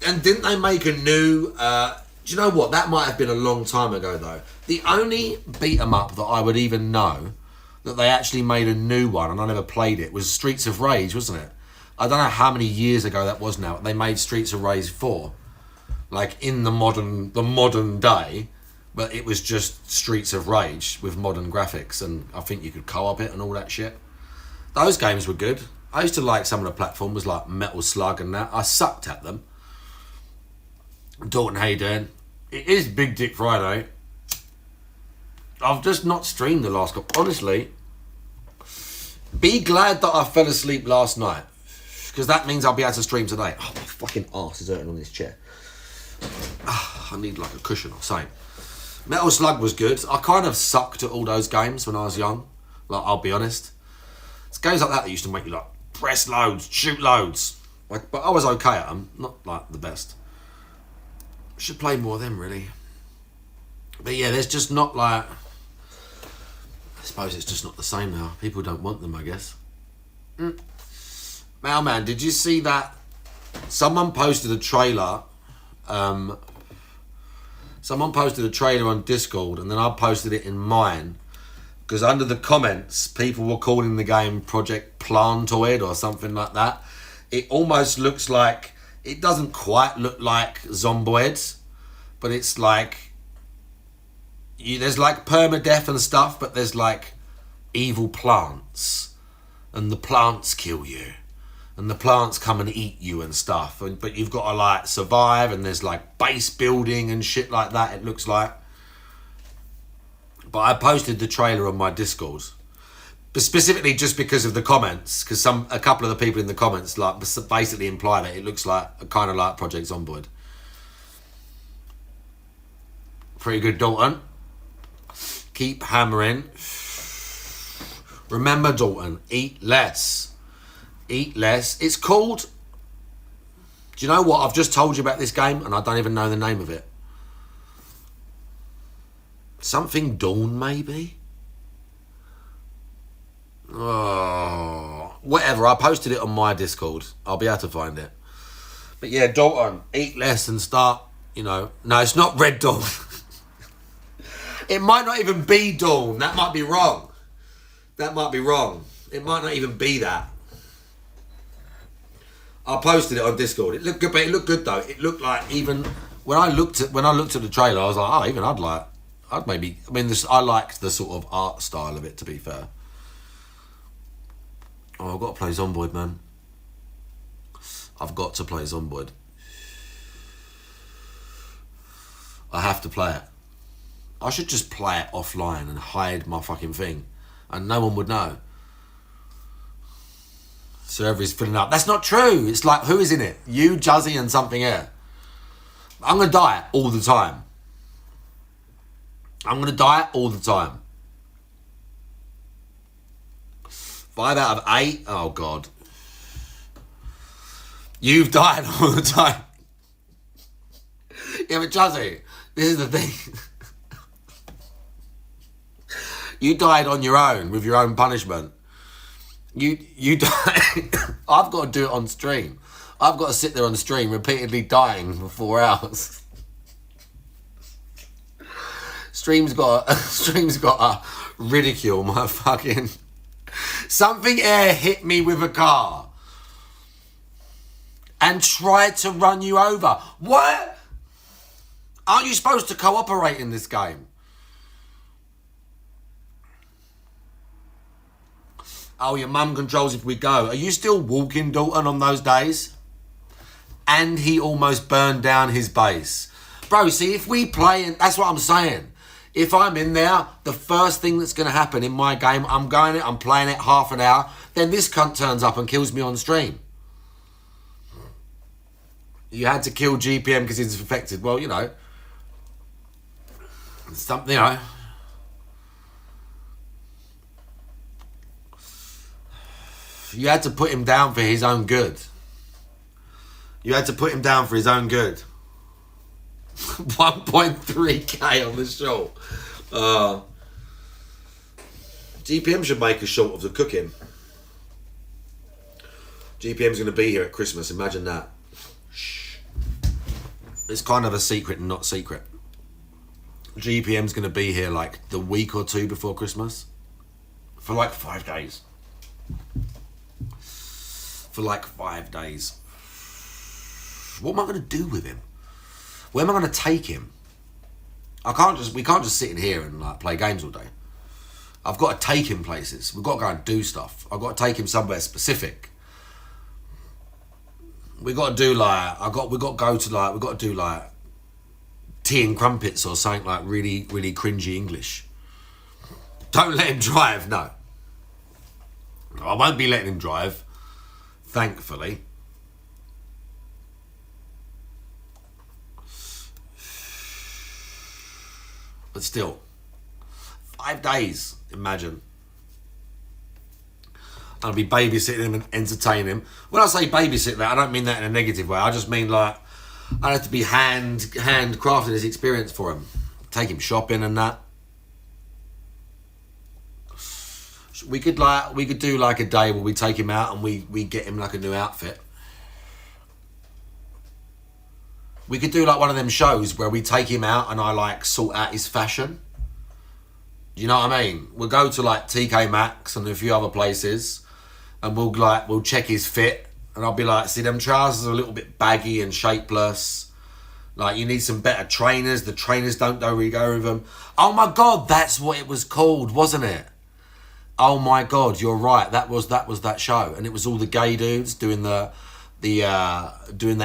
And didn't they make a new... do you know what? That might have been a long time ago, though. The only beat-em-up that I would even know that they actually made a new one, and I never played it, was Streets of Rage, wasn't it? I don't know how many years ago that was now. They made Streets of Rage 4. Like, in the modern day, but it was just Streets of Rage with modern graphics, and I think you could co-op it and all that shit. Those games were good. I used to like some of the platformers like Metal Slug and that. I sucked at them. Dalton, how you doing? It is Big Dick Friday. I've just not streamed the last couple. Honestly, be glad that I fell asleep last night, because that means I'll be able to stream today. Oh, my fucking arse is hurting on this chair. I need like a cushion or something. Metal Slug was good. I kind of sucked at all those games when I was young. Like, I'll be honest. It's games like that used to make you like press loads, shoot loads. Like, but I was okay at them. Not like the best. Should play more of them, really. But yeah, there's just not like... I suppose it's just not the same now. People don't want them, I guess. Mailman, did you see that? Someone posted a trailer. Someone posted a trailer on Discord, and then I posted it in mine. Because under the comments, people were calling the game Project Plantoid or something like that. It almost looks like... It doesn't quite look like Zomboids, but it's like... there's like permadeath and stuff, but there's like evil plants. And the plants kill you. And the plants come and eat you and stuff. But you've got to like survive, and there's like base building and shit like that, it looks like. But I posted the trailer on my Discord. But specifically just because of the comments, because a couple of the people in the comments like basically imply that it looks like kind of like Project Zomboid. Pretty good, Dalton. Keep hammering. Remember, Dalton, eat less. Eat less. It's called... Do you know what? I've just told you about this game and I don't even know the name of it. Something Dawn, maybe? Oh, whatever. I posted it on my Discord. I'll be able to find it. But yeah, Dalton, eat less and start, No, it's not Red Dawn. It might not even be Dawn. That might be wrong. It might not even be that. I posted it on Discord. It looked good, but it looked good though. It looked like even when I looked at the trailer, I was like, oh, even I'd maybe. I mean, I liked the sort of art style of it. To be fair. Oh, I've got to play Zomboid, man. I've got to play Zomboid. I have to play it. I should just play it offline and hide my fucking thing, and no one would know. Server is filling up. That's not true. It's like, who is in it? You, Juzzy, and something here. I'm going to die all the time. I'm going to die all the time. 5 out of 8. Oh, God. You've died all the time. Yeah, but Juzzy, this is the thing. You died on your own with your own punishment. You died. I've got to do it on stream. I've got to sit there on the stream repeatedly dying for 4 hours. Stream's got to ridicule my fucking... Something air hit me with a car and tried to run you over. What? Aren't you supposed to cooperate in this game? Oh, your mum controls if we go. Are you still walking, Dalton, on those days? And he almost burned down his base. Bro, see, if we play... That's what I'm saying. If I'm in there, the first thing that's going to happen in my game, I'm playing it half an hour, then this cunt turns up and kills me on stream. You had to kill GPM because he's infected. Well, you know. Something, you know. You had to put him down for his own good. You had to put him down for his own good. 1.3k on the short. GPM should make a short of the cooking. GPM's going to be here at Christmas. Imagine that. Shh. It's kind of a secret and not secret. GPM's going to be here like the week or two before Christmas. For like 5 days. For like 5 days. What am I going to do with him? Where am I going to take him? We can't just sit in here and like play games all day. I've got to take him places. We've got to go and do stuff. I've got to take him somewhere specific. We got to do like we got to do like tea and crumpets or something like really, really cringy English. Don't let him drive, no. I won't be letting him drive, thankfully. But still, 5 days, imagine. I'll be babysitting him and entertaining him. When I say babysit that, I don't mean that in a negative way. I just mean like, I have to be handcrafting his experience for him. Take him shopping and that. We could do like a day where we take him out and we get him like a new outfit. We could do like one of them shows where we take him out and I like sort out his fashion. You know what I mean? We'll go to like TK Maxx and a few other places and we'll check his fit and I'll be like, see, them trousers are a little bit baggy and shapeless. Like, you need some better trainers. The trainers don't really go with them. Oh my God, that's what it was called, wasn't it? Oh my God, you're right. That was that show. And it was all the gay dudes doing the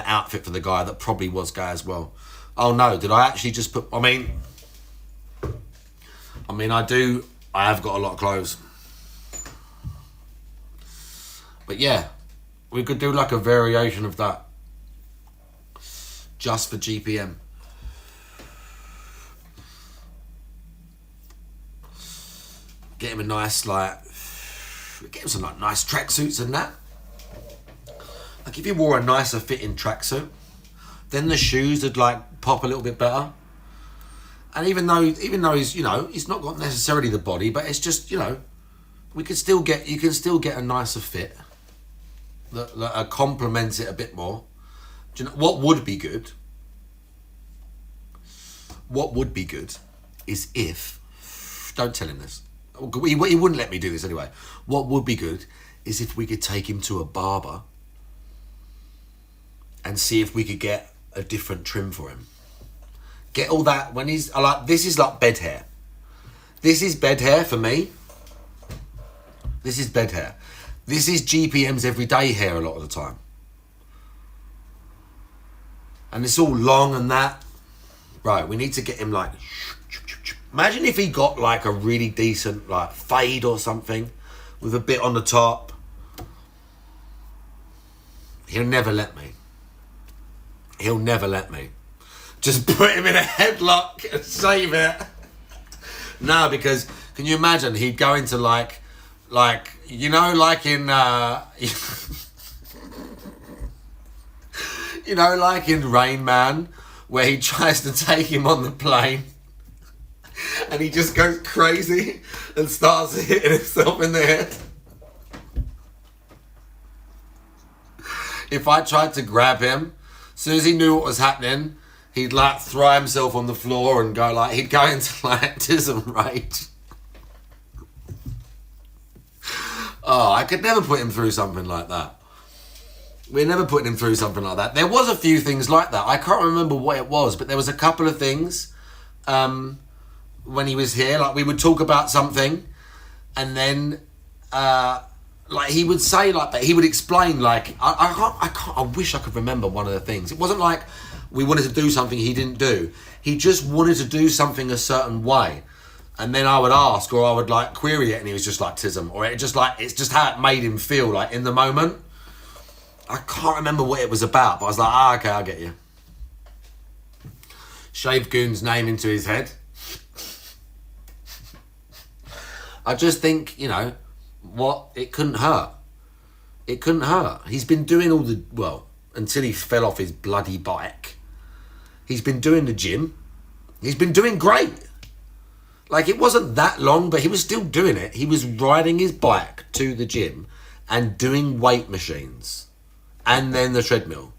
outfit for the guy that probably was gay as well. Oh no, did I actually just put... I have got a lot of clothes. But yeah, we could do like a variation of that. Just for GPM. Get him a nice, get him some like nice tracksuits and that. Like if he wore a nicer fitting tracksuit, then the shoes would like pop a little bit better. And even though he's, you know, he's not got necessarily the body, but it's just, you know, you can still get a nicer fit that complements it a bit more. Do you know what would be good? What would be good is if, don't tell him this. He wouldn't let me do this anyway. What would be good is if we could take him to a barber and see if we could get a different trim for him. Get all that when he's this is like bed hair. This is bed hair for me. This is bed hair. This is GPM's everyday hair a lot of the time. And it's all long and that. Right, we need to get him like... Imagine if he got like a really decent like fade or something with a bit on the top. He'll never let me. He'll never let me. Just put him in a headlock and save it. No, because can you imagine he'd go into like you know, like in you know, like in Rain Man, where he tries to take him on the plane and he just goes crazy and starts hitting himself in the head. If I tried to grab him, as soon as he knew what was happening, he'd like throw himself on the floor and go like, he'd go into like autism rage. Oh, I could never put him through something like that. We're never putting him through something like that. There was a few things like that. I can't remember what it was, but there was a couple of things when he was here. Like we would talk about something, and then like he would say like, but he would explain like I can't. I wish I could remember one of the things. It wasn't like we wanted to do something he didn't do. He just wanted to do something a certain way. And then I would ask, or I would like query it, and he was just like tism, or it's just how it made him feel like in the moment. I can't remember what it was about, but I was like, okay, I get you. Shave Goon's name into his head. I just think, you know, it couldn't hurt. It couldn't hurt. He's been doing until he fell off his bloody bike. He's been doing the gym. He's been doing great. Like, it wasn't that long, but he was still doing it. He was riding his bike to the gym and doing weight machines. And then the treadmill.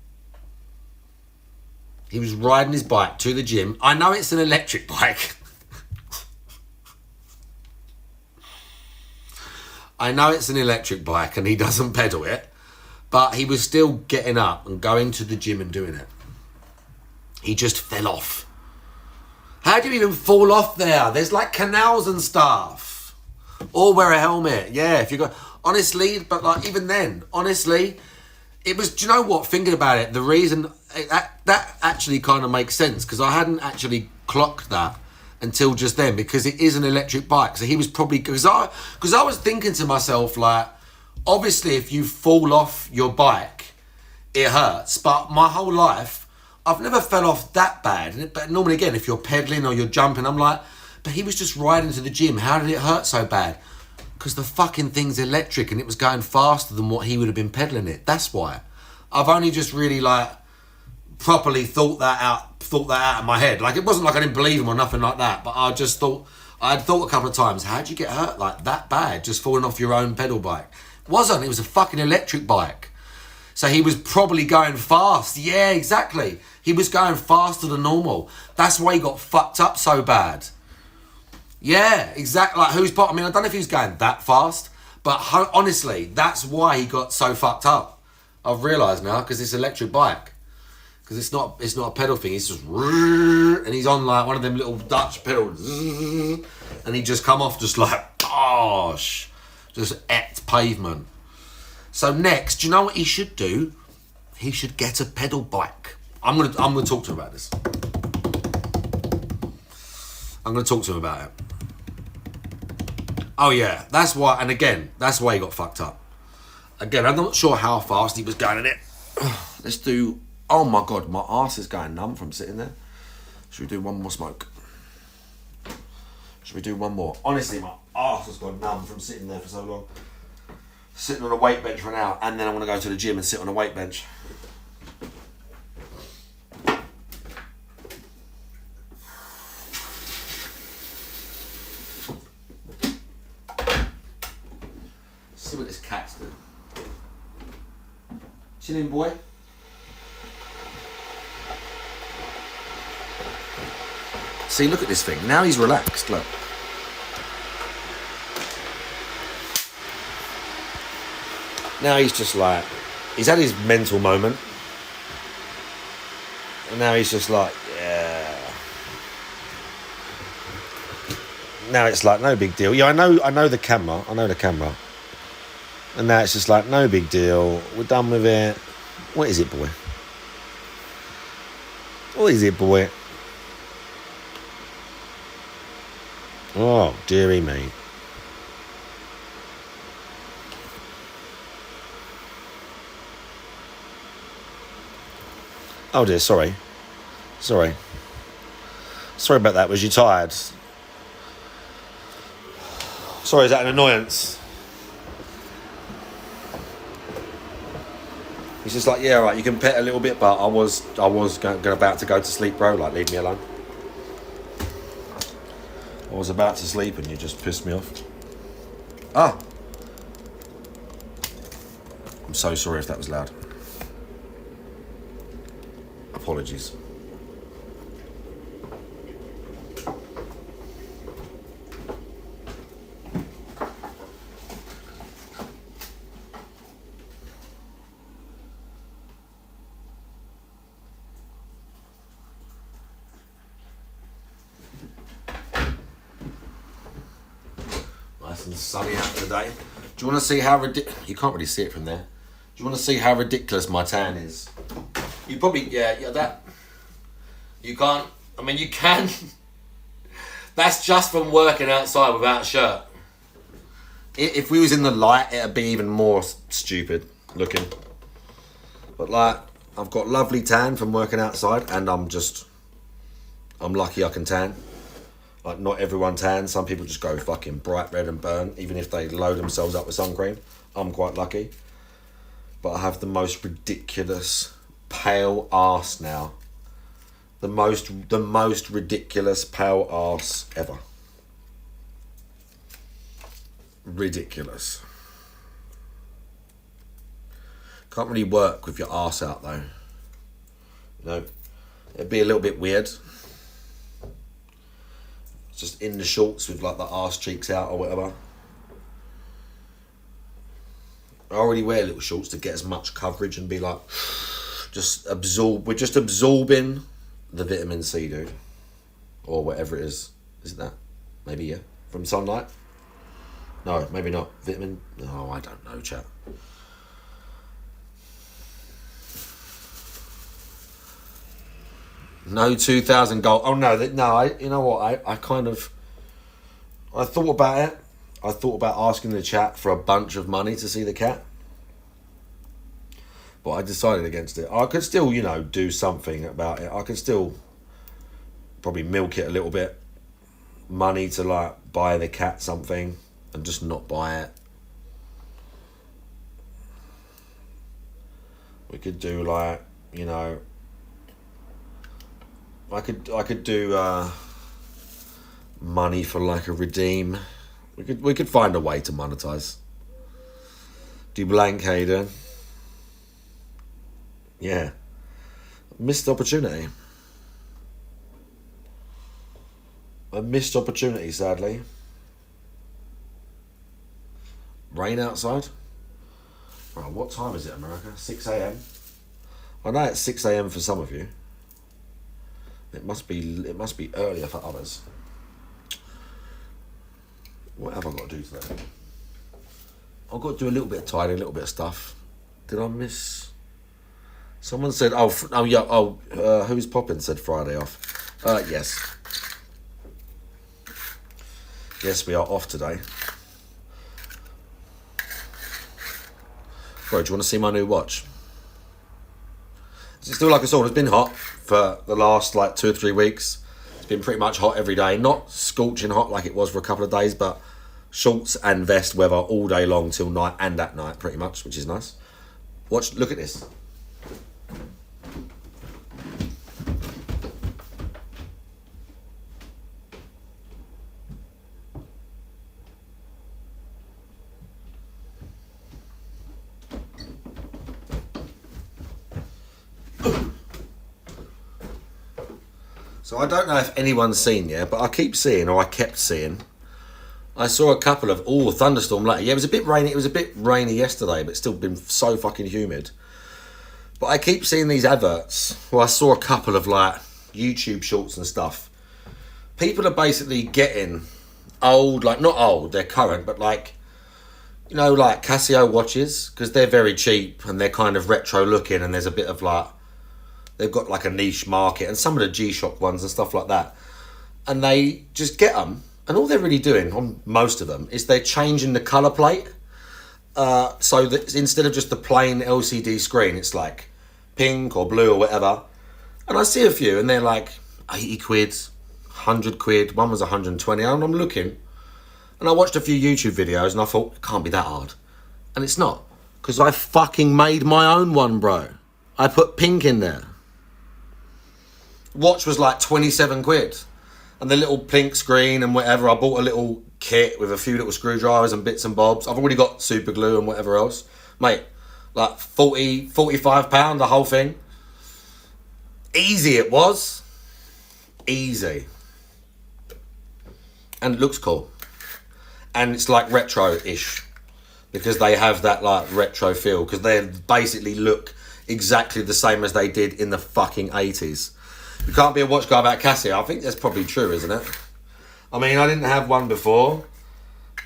He was riding his bike to the gym. I know it's an electric bike. I know it's an electric bike and he doesn't pedal it. But he was still getting up and going to the gym and doing it. He just fell off. How do you even fall off there? There's like canals and stuff. Or wear a helmet. Yeah, if you got... Honestly, but like even then, honestly... It was, do you know what, thinking about it, the reason, that actually kind of makes sense, because I hadn't actually clocked that until just then, because it is an electric bike, so he was probably, because I was thinking to myself, like, obviously if you fall off your bike, it hurts, but my whole life, I've never fell off that bad, but normally again, if you're pedaling or you're jumping, I'm like, but he was just riding to the gym, how did it hurt so bad? Because the fucking thing's electric and it was going faster than what he would have been pedaling it. That's why. I've only just really like properly thought that out in my head. Like it wasn't like I didn't believe him or nothing like that, but I had thought a couple of times, how'd you get hurt like that bad just falling off your own pedal bike? It wasn't, it was a fucking electric bike. So he was probably going fast. Yeah, exactly. He was going faster than normal. That's why he got fucked up so bad. Yeah, exactly. Like I mean, I don't know if he was going that fast, but honestly, that's why he got so fucked up. I've realised now, because it's an electric bike. Because it's not a pedal thing, it's just... And he's on like one of them little Dutch pedals. And he just come off just like, gosh. Just ate pavement. So next, do you know what he should do? He should get a pedal bike. I'm gonna talk to him about this. I'm gonna talk to him about it. Oh yeah, that's why, and again, that's why he got fucked up. Again, I'm not sure how fast he was going in it. Let's do, oh my God, my arse is going numb from sitting there. Should we do one more smoke? Should we do one more? Honestly, my arse has gone numb from sitting there for so long. Sitting on a weight bench for an hour, and then I want to go to the gym and sit on a weight bench. See what this cat's doing. Chill in, boy. See, look at this thing. Now he's relaxed, look. Now he's just like, he's had his mental moment. And now he's just like, yeah. Now it's like, no big deal. Yeah, I know the camera. And now it's just like, no big deal. We're done with it. What is it, boy? What is it, boy? Oh, dearie me. Oh dear, sorry. Sorry about that. Was you tired? Sorry, is that an annoyance? He's just like, yeah, right, you can pet a little bit, but I was about to go to sleep, bro. Like, leave me alone. I was about to sleep and you just pissed me off. Ah. I'm so sorry if that was loud. Apologies. Nice and sunny out today. Do you want to see how ridiculous... You can't really see it from there. Do you want to see how ridiculous my tan is? You probably... Yeah, that... You can't... I mean, you can... That's just from working outside without a shirt. If we was in the light, it'd be even more stupid looking. But, like, I've got lovely tan from working outside, and I'm lucky I can tan. Like, not everyone tans. Some people just go fucking bright red and burn, even if they load themselves up with sun cream. I'm quite lucky. But I have the most ridiculous pale arse now. The most ridiculous pale arse ever. Ridiculous. Can't really work with your arse out though. You know, it'd be a little bit weird. Just in the shorts with like the arse cheeks out or whatever. I already wear little shorts to get as much coverage and be like, we're just absorbing the vitamin C, dude. Or whatever it is. Is it that? Maybe, yeah. From sunlight? No, maybe not. Vitamin? No, I don't know, chat. No 2,000 gold. Oh, no. You know what? I thought about it. I thought about asking the chat for a bunch of money to see the cat. But I decided against it. I could still, do something about it. I could still probably milk it a little bit. Money to, like, buy the cat something and just not buy it. We could do, like, I could do money for, like, a redeem. We could find a way to monetize. Do blank, Hayden. Yeah. Missed opportunity. A missed opportunity, sadly. Rain outside. Right, what time is it, America? 6 a.m. I know it's 6 a.m. for some of you. It must be earlier for others. What have I got to do today? I've got to do a little bit of tidying, a little bit of stuff. Did I miss? Someone said, who's popping? Said Friday off. Yes. Yes, we are off today. Bro, do you want to see my new watch? It's still like I said, it's been hot for the last 2 or 3 weeks. It's been pretty much hot every day. Not scorching hot like it was for a couple of days, but shorts and vest weather all day long till night and at night pretty much, which is nice. Look at this. So I don't know if anyone's seen yet, but I kept seeing. I saw a couple of thunderstorm later. Yeah, it was a bit rainy. It was a bit rainy yesterday, but it's still been so fucking humid. But I keep seeing these adverts. Well, I saw a couple of YouTube shorts and stuff. People are basically getting old, not old, they're current, but Casio watches, because they're very cheap and they're kind of retro looking, and there's a bit of they've got a niche market, and some of the G-Shock ones and stuff like that. And they just get them And all they're really doing on most of them is they're changing the colour plate. So that instead of just the plain LCD screen, it's like pink or blue or whatever. And I see a few and they're like 80 quid, 100 quid. One was 120. And I'm looking and I watched a few YouTube videos and I thought, it can't be that hard. And it's not. Because I fucking made my own one, bro. I put pink in there. Watch was like 27 quid. And the little pink screen and whatever. I bought a little kit with a few little screwdrivers and bits and bobs. I've already got super glue and whatever else. Mate, like 40, 45 pound, the whole thing. Easy it was. Easy. And it looks cool. And it's like retro-ish. Because they have that like retro feel. Because they basically look exactly the same as they did in the fucking 80s. You can't be a watch guy about Casio. I think that's probably true, isn't it? I mean, I didn't have one before.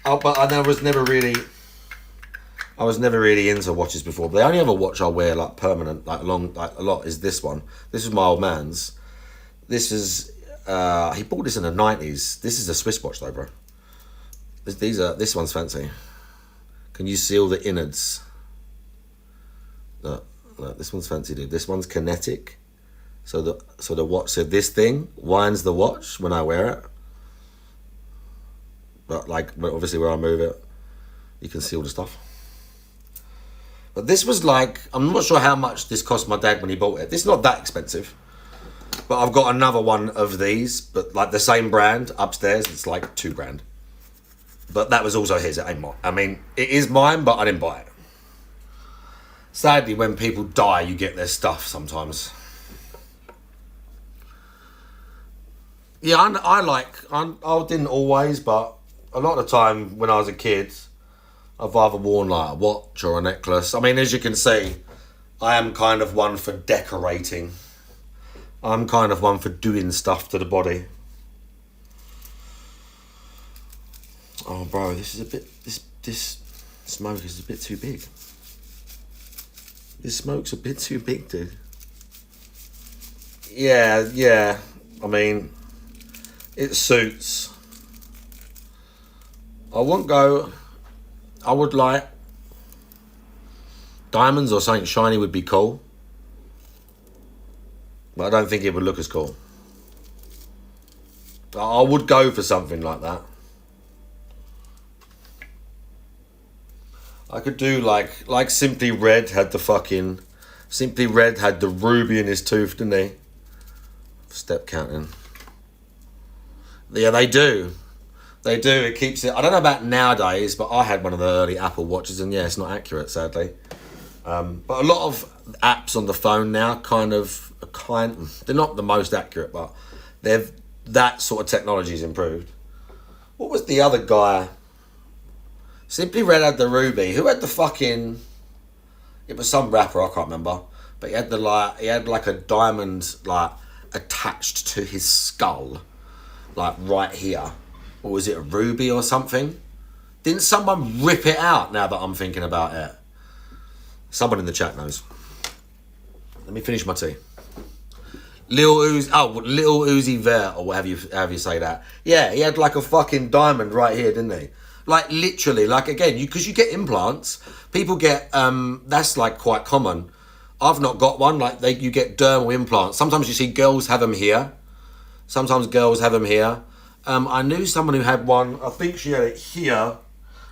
Oh, but I was never really into watches before. But the only other watch I wear like permanent, like a lot, is this one. This is my old man's. This is he bought this in the 90s. This is a Swiss watch though, bro. This one's fancy. Can you see all the innards? Look, this one's fancy, dude. This one's kinetic. So the watch, so this thing winds the watch when I wear it. But obviously where I move it, you can see all the stuff. But this was like, I'm not sure how much this cost my dad when he bought it. This is not that expensive. But I've got another one of these, but like the same brand upstairs. It's like £2,000. But that was also his, it ain't mine. I mean, it is mine, but I didn't buy it. Sadly, when people die, you get their stuff sometimes. Yeah, I didn't always, but a lot of the time when I was a kid, I've either worn like a watch or a necklace. I mean, as you can see, I am kind of one for decorating. I'm kind of one for doing stuff to the body. Oh, bro, this smoke is a bit too big. This smoke's a bit too big, dude. Yeah. I mean, it suits. I would like diamonds or something shiny would be cool. But I don't think it would look as cool. I would go for something like that. I could do like Simply Red had the ruby in his tooth, didn't he? Step counting. Yeah, they do. They do. It keeps it. I don't know about nowadays, but I had one of the early Apple watches, and yeah, it's not accurate, sadly. But a lot of apps on the phone now they're not the most accurate, but that sort of technology's improved. What was the other guy? Simply Red had the ruby. Who had the fucking? It was some rapper, I can't remember. But he had like a diamond like attached to his skull, like right here. Or was it a ruby or something? Didn't someone rip it out? Now that I'm thinking about it, someone in the chat knows. Let me finish my tea. Lil Uzi Vert, or however you say that. Yeah, he had like a fucking diamond right here, didn't he? Like literally, like again, because you get implants, people get that's like quite common. I've not got one. Like you get dermal implants. Sometimes you see girls have them here. Sometimes girls have them here. I knew someone who had one. I think she had it here.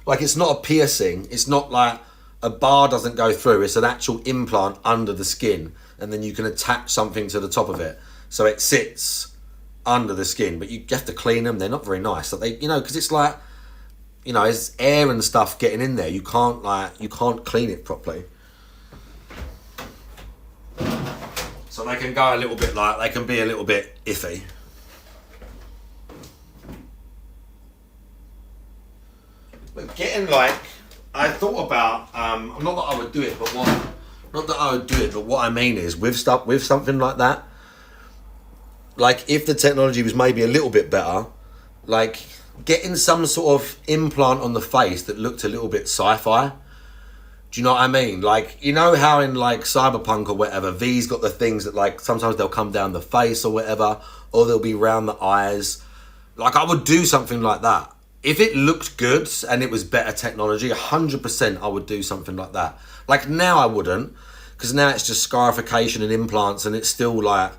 Like it's not a piercing. It's not like a bar doesn't go through. It's an actual implant under the skin, and then you can attach something to the top of it, so it sits under the skin. But you have to clean them. They're not very nice. So because it's like. There's air and stuff getting in there. You can't clean it properly. So they can go they can be a little bit iffy. But getting I thought about, not that I would do it, but what I mean is with something like that, like if the technology was maybe a little bit better, like getting some sort of implant on the face that looked a little bit sci-fi. Do you know what I mean? Like, you know how in like Cyberpunk or whatever, V's got the things that like sometimes they'll come down the face or whatever, or they'll be round the eyes. Like, I would do something like that. If it looked good and it was better technology, 100% I would do something like that. Like, now I wouldn't, because now it's just scarification and implants, and it's still like,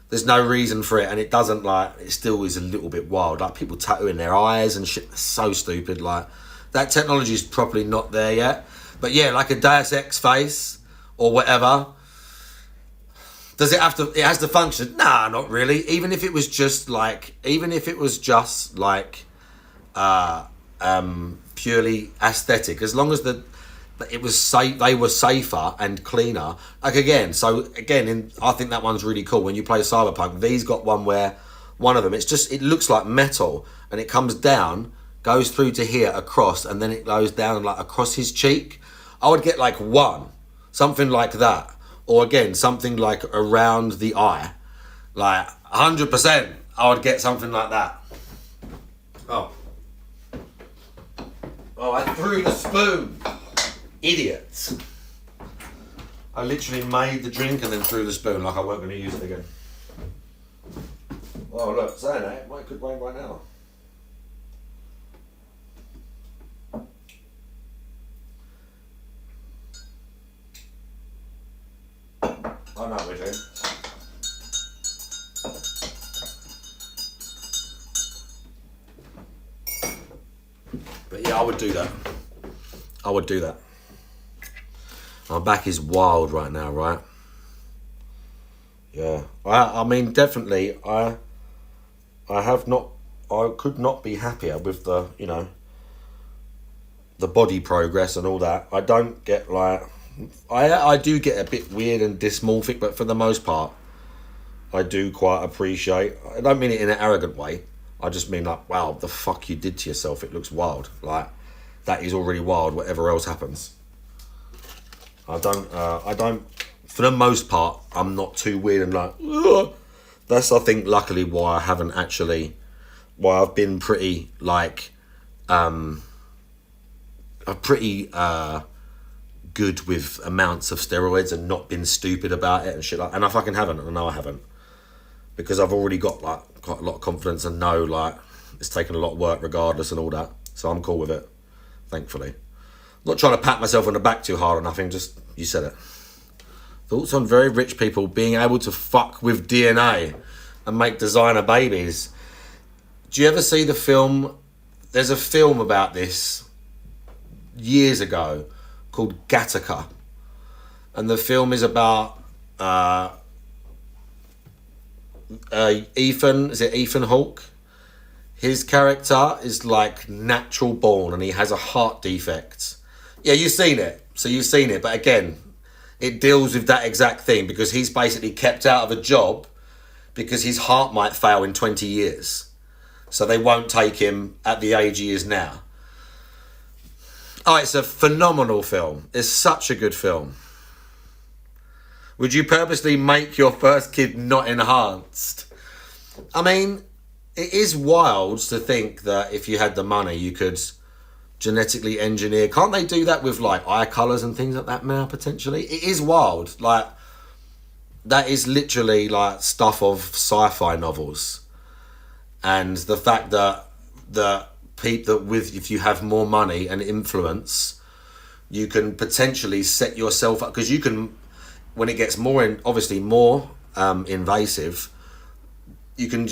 there's no reason for it, and it doesn't, like, it still is a little bit wild. Like, people tattooing their eyes and shit, so stupid. Like, that technology is probably not there yet. But yeah, like a Deus Ex face or whatever. Does it have to, it has to function? Nah, not really. Even if it was just like, purely aesthetic, as long as it was safe, they were safer and cleaner. Like, again, I think that one's really cool. When you play Cyberpunk, V's got one where one of them, it looks like metal, and it comes down, goes through to here, across, and then it goes down like across his cheek. I would get like something like that, or again, something like around the eye, like 100%. I would get something like that. Oh, I threw the spoon. Idiots. I literally made the drink and then threw the spoon like I weren't going to use it again. Oh, look, saying that, it could rain right now. I know what we're doing. But yeah, I would do that. My back is wild right now, right? Yeah. I mean, definitely, I could not be happier with the, the body progress and all that. I don't get like, I do get a bit weird and dysmorphic, but for the most part, I do quite appreciate. I don't mean it in an arrogant way. I just mean like, wow, the fuck you did to yourself. It looks wild. Like, that is already wild. Whatever else happens, I don't. For the most part, I'm not too weird and like. Ugh. That's, I think, luckily why I've been pretty like, good with amounts of steroids and not been stupid about it and shit like. And I fucking haven't. I know I haven't, because I've already got like quite a lot of confidence and know like it's taken a lot of work regardless and all that. So I'm cool with it, thankfully. I'm not trying to pat myself on the back too hard or nothing. Just, you said it. Thoughts on very rich people being able to fuck with DNA and make designer babies. Do you ever see the film? There's a film about this years ago called Gattaca, and the film is about Ethan Hawke? His character is like natural born and he has a heart defect. Yeah, you've seen it. So you've seen it, but again, it deals with that exact thing, because he's basically kept out of a job because his heart might fail in 20 years. So they won't take him at the age he is now. Oh, it's a phenomenal film. It's such a good film. Would you purposely make your first kid not enhanced? I mean, it is wild to think that if you had the money, you could genetically engineer. Can't they do that with like eye colours and things like that now, potentially? It is wild. Like, that is literally like stuff of sci-fi novels. And the fact that if you have more money and influence, you can potentially set yourself up, because you can, when it gets more invasive, you can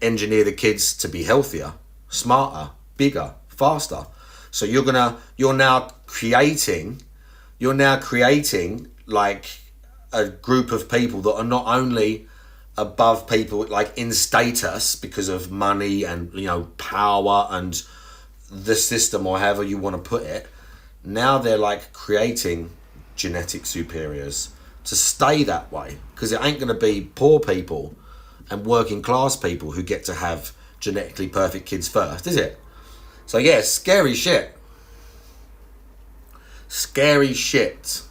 engineer the kids to be healthier, smarter, bigger, faster. So you're now creating like a group of people that are not only above people like in status because of money and power and the system, or however you want to put it. Now they're like creating genetic superiors to stay that way, because it ain't going to be poor people and working class people who get to have genetically perfect kids first, is it? So yeah, scary shit. Scary shit.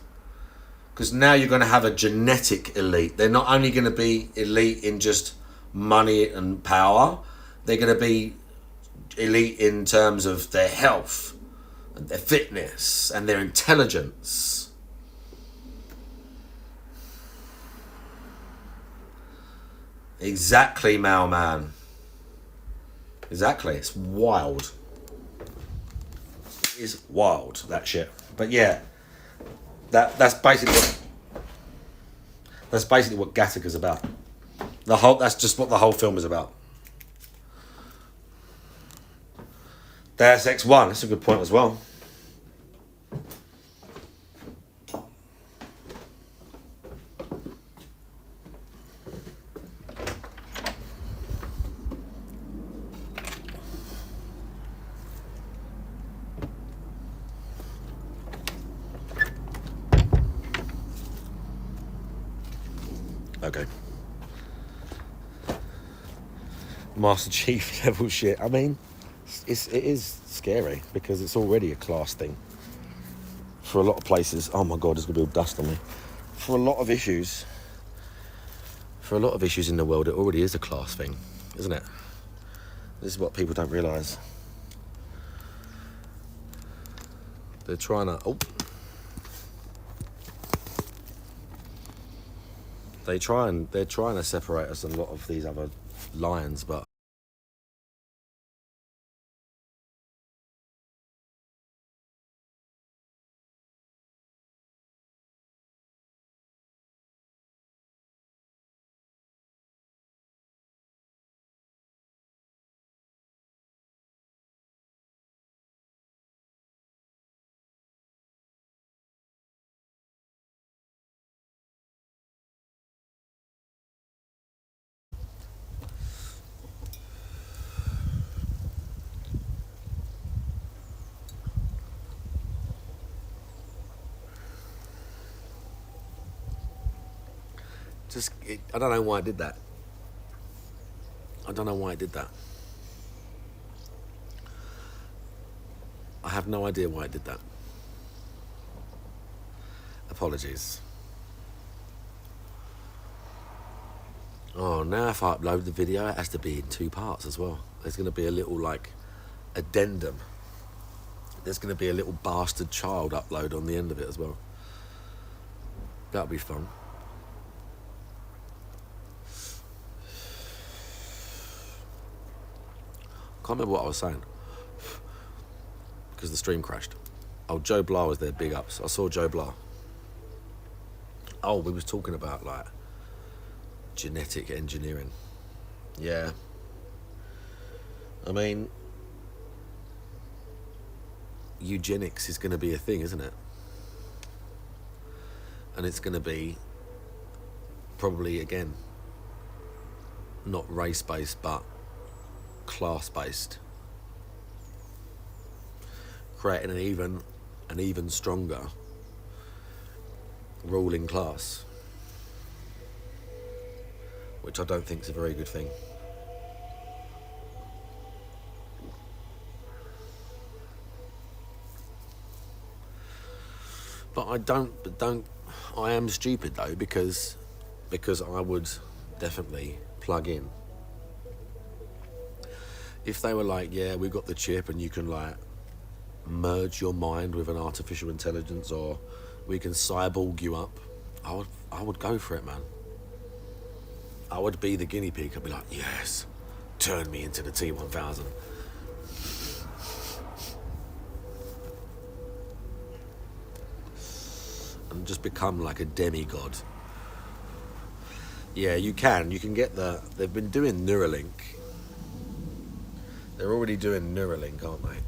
Because now you're going to have a genetic elite. They're not only going to be elite in just money and power, they're going to be elite in terms of their health and their fitness and their intelligence. Exactly, Mailman. Exactly. It's wild. It is wild, that shit. But yeah, that's basically what Gattaca's about. That's just what the whole film is about. Deus Ex 1, that's a good point as well. Okay. Master Chief level shit. I mean, it is scary because it's already a class thing. For a lot of places, oh my god, there's gonna be all dust on me. For a lot of issues in the world, it already is a class thing, isn't it? This is what people don't realise. They're trying to. They're trying to separate us in a lot of these other lines, but I don't know why I did that. I don't know why I did that. I have no idea why I did that. Apologies. Oh, now if I upload the video, it has to be in 2 parts as well. There's going to be a little, like, addendum. There's going to be a little bastard child upload on the end of it as well. That'll be fun. Can't remember what I was saying because the stream crashed. Oh, Joe Blah was there, big ups. I saw Joe Blah. Oh, we was talking about like genetic engineering. Yeah. I mean, eugenics is going to be a thing, isn't it? And it's going to be probably, again, not race-based, but class-based, creating an even stronger ruling class, which I don't think is a very good thing. But I am stupid though, because I would definitely plug in. If they were like, yeah, we've got the chip and you can like merge your mind with an artificial intelligence, or we can cyborg you up, I would go for it, man. I would be the guinea pig. I'd be like, yes, turn me into the T-1000. And just become like a demigod. Yeah, you can get they've been doing Neuralink. They're already doing Neuralink, aren't they?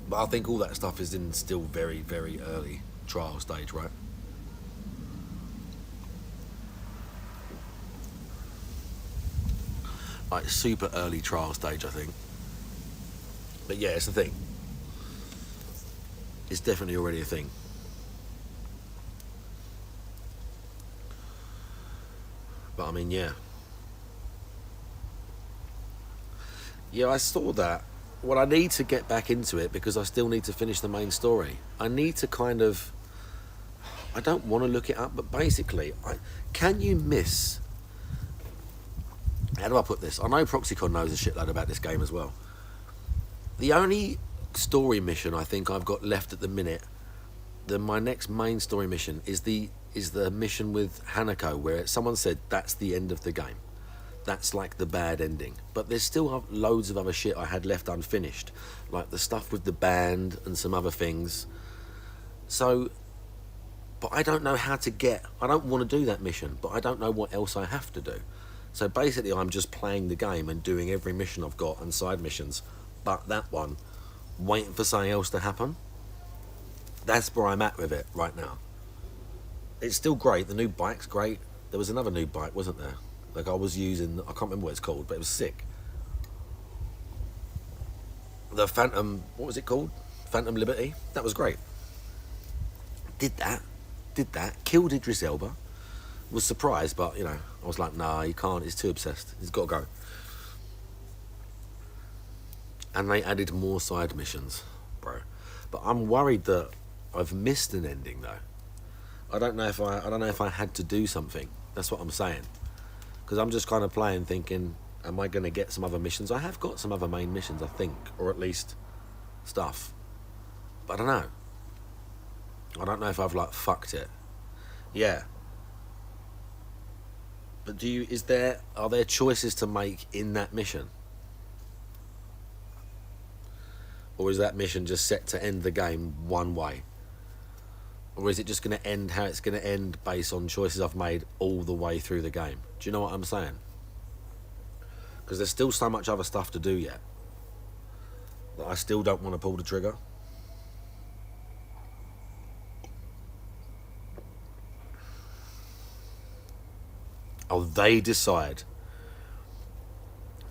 But I think all that stuff is in still very, very early trial stage, right? Like super early trial stage, I think. But yeah, it's a thing. It's definitely already a thing. But I mean, yeah. Yeah, I saw that. Well, I need to get back into it because I still need to finish the main story. I need to kind of... I don't want to look it up, but basically, can you miss... How do I put this? I know Proxicon knows a shitload about this game as well. The only story mission I think I've got left at the minute, my next main story mission is the mission with Hanako, where someone said that's the end of the game. That's like the bad ending. But there's still loads of other shit I had left unfinished, like the stuff with the band and some other things. So, but I don't know how to get. I don't want to do that mission, but I don't know what else I have to do. So basically, I'm just playing the game and doing every mission I've got and side missions, but that one, waiting for something else to happen. That's where I'm at with it right now. It's still great. The new bike's great. There was another new bike, wasn't there? Like I was using, I can't remember what it's called, but it was sick. The Phantom, what was it called? Phantom Liberty? That was great. Did that. Killed Idris Elba. Was surprised, but, you know, I was like, nah, he can't, he's too obsessed. He's got to go. And they added more side missions, bro. But I'm worried that I've missed an ending, though. I don't know if I had to do something. That's what I'm saying. Because I'm just kind of playing, thinking, am I going to get some other missions? I have got some other main missions, I think, or at least stuff. But I don't know. I don't know if I've like fucked it. Yeah. But are there choices to make in that mission? Or is that mission just set to end the game one way? Or is it just going to end how it's going to end based on choices I've made all the way through the game? Do you know what I'm saying? Because there's still so much other stuff to do yet that I still don't want to pull the trigger. Oh, they decide.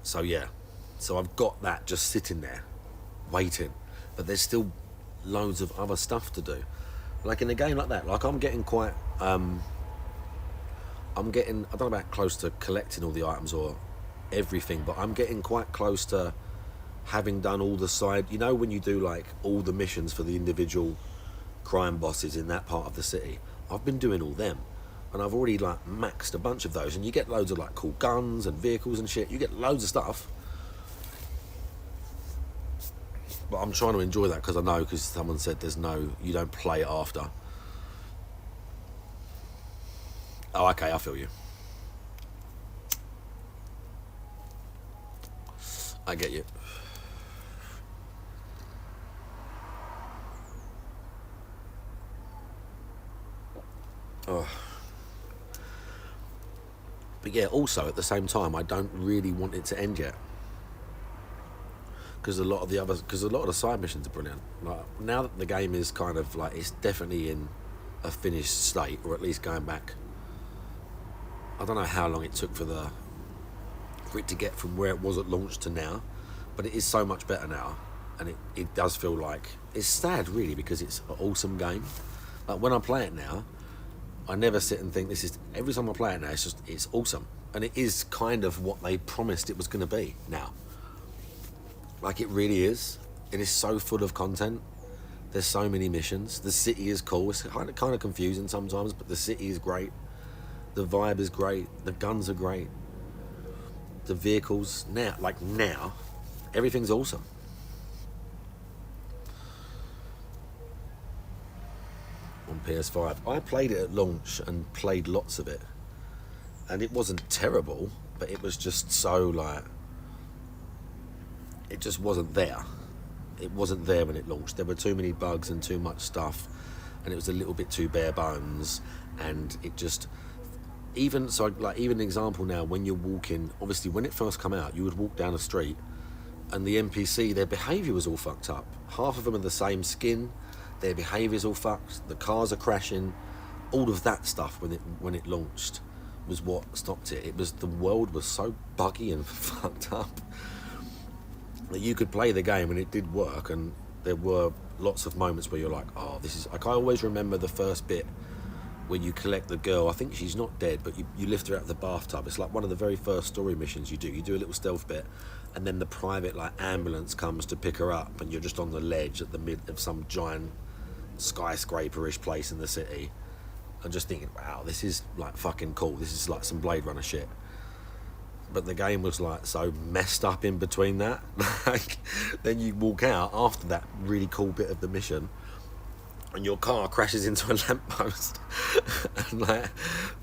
So yeah. So I've got that just sitting there, waiting. But there's still loads of other stuff to do. Like in a game like that, like I'm getting quite, I don't know about close to collecting all the items or everything, but I'm getting quite close to having done all the side, you know when you do like all the missions for the individual crime bosses in that part of the city, I've been doing all them. And I've already like maxed a bunch of those, and you get loads of like cool guns and vehicles and shit. You get loads of stuff. But I'm trying to enjoy that because I know, because someone said you don't play it after. Oh, okay, I feel you. I get you. Oh. But yeah, also at the same time, I don't really want it to end yet. Because a lot of the side missions are brilliant. Like now that the game is kind of like, it's definitely in a finished state, or at least going back. I don't know how long it took for it to get from where it was at launch to now, but it is so much better now, and it does feel like, it's sad really, because it's an awesome game. Like when I play it now, I never sit and think every time I play it now, it's awesome, and it is kind of what they promised it was going to be now. Like it really is. It is so full of content. There's so many missions. The city is cool. It's kind of confusing sometimes, but the city is great. The vibe is great. The guns are great. The vehicles now, everything's awesome. On PS5, I played it at launch and played lots of it, and it wasn't terrible, but it was just so like, it just wasn't there. It wasn't there when it launched. There were too many bugs and too much stuff, and it was a little bit too bare bones, and it just, even an example now, when you're walking, obviously when it first come out, you would walk down a street and the NPC, their behaviour was all fucked up. Half of them are the same skin, their behaviour's all fucked, the cars are crashing, all of that stuff when it launched was what stopped it. It was, the world was so buggy and fucked up that you could play the game and it did work, and there were lots of moments where you're like, oh, this is, like I always remember the first bit when you collect the girl. I think she's not dead, but you lift her out of the bathtub. It's like one of the very first story missions you do. You do a little stealth bit, and then the private like ambulance comes to pick her up, and you're just on the ledge at the mid of some giant skyscraper-ish place in the city. I'm just thinking, wow, this is like fucking cool. This is like some Blade Runner shit. But the game was like so messed up in between that. Like, then you walk out after that really cool bit of the mission, and your car crashes into a lamppost, and like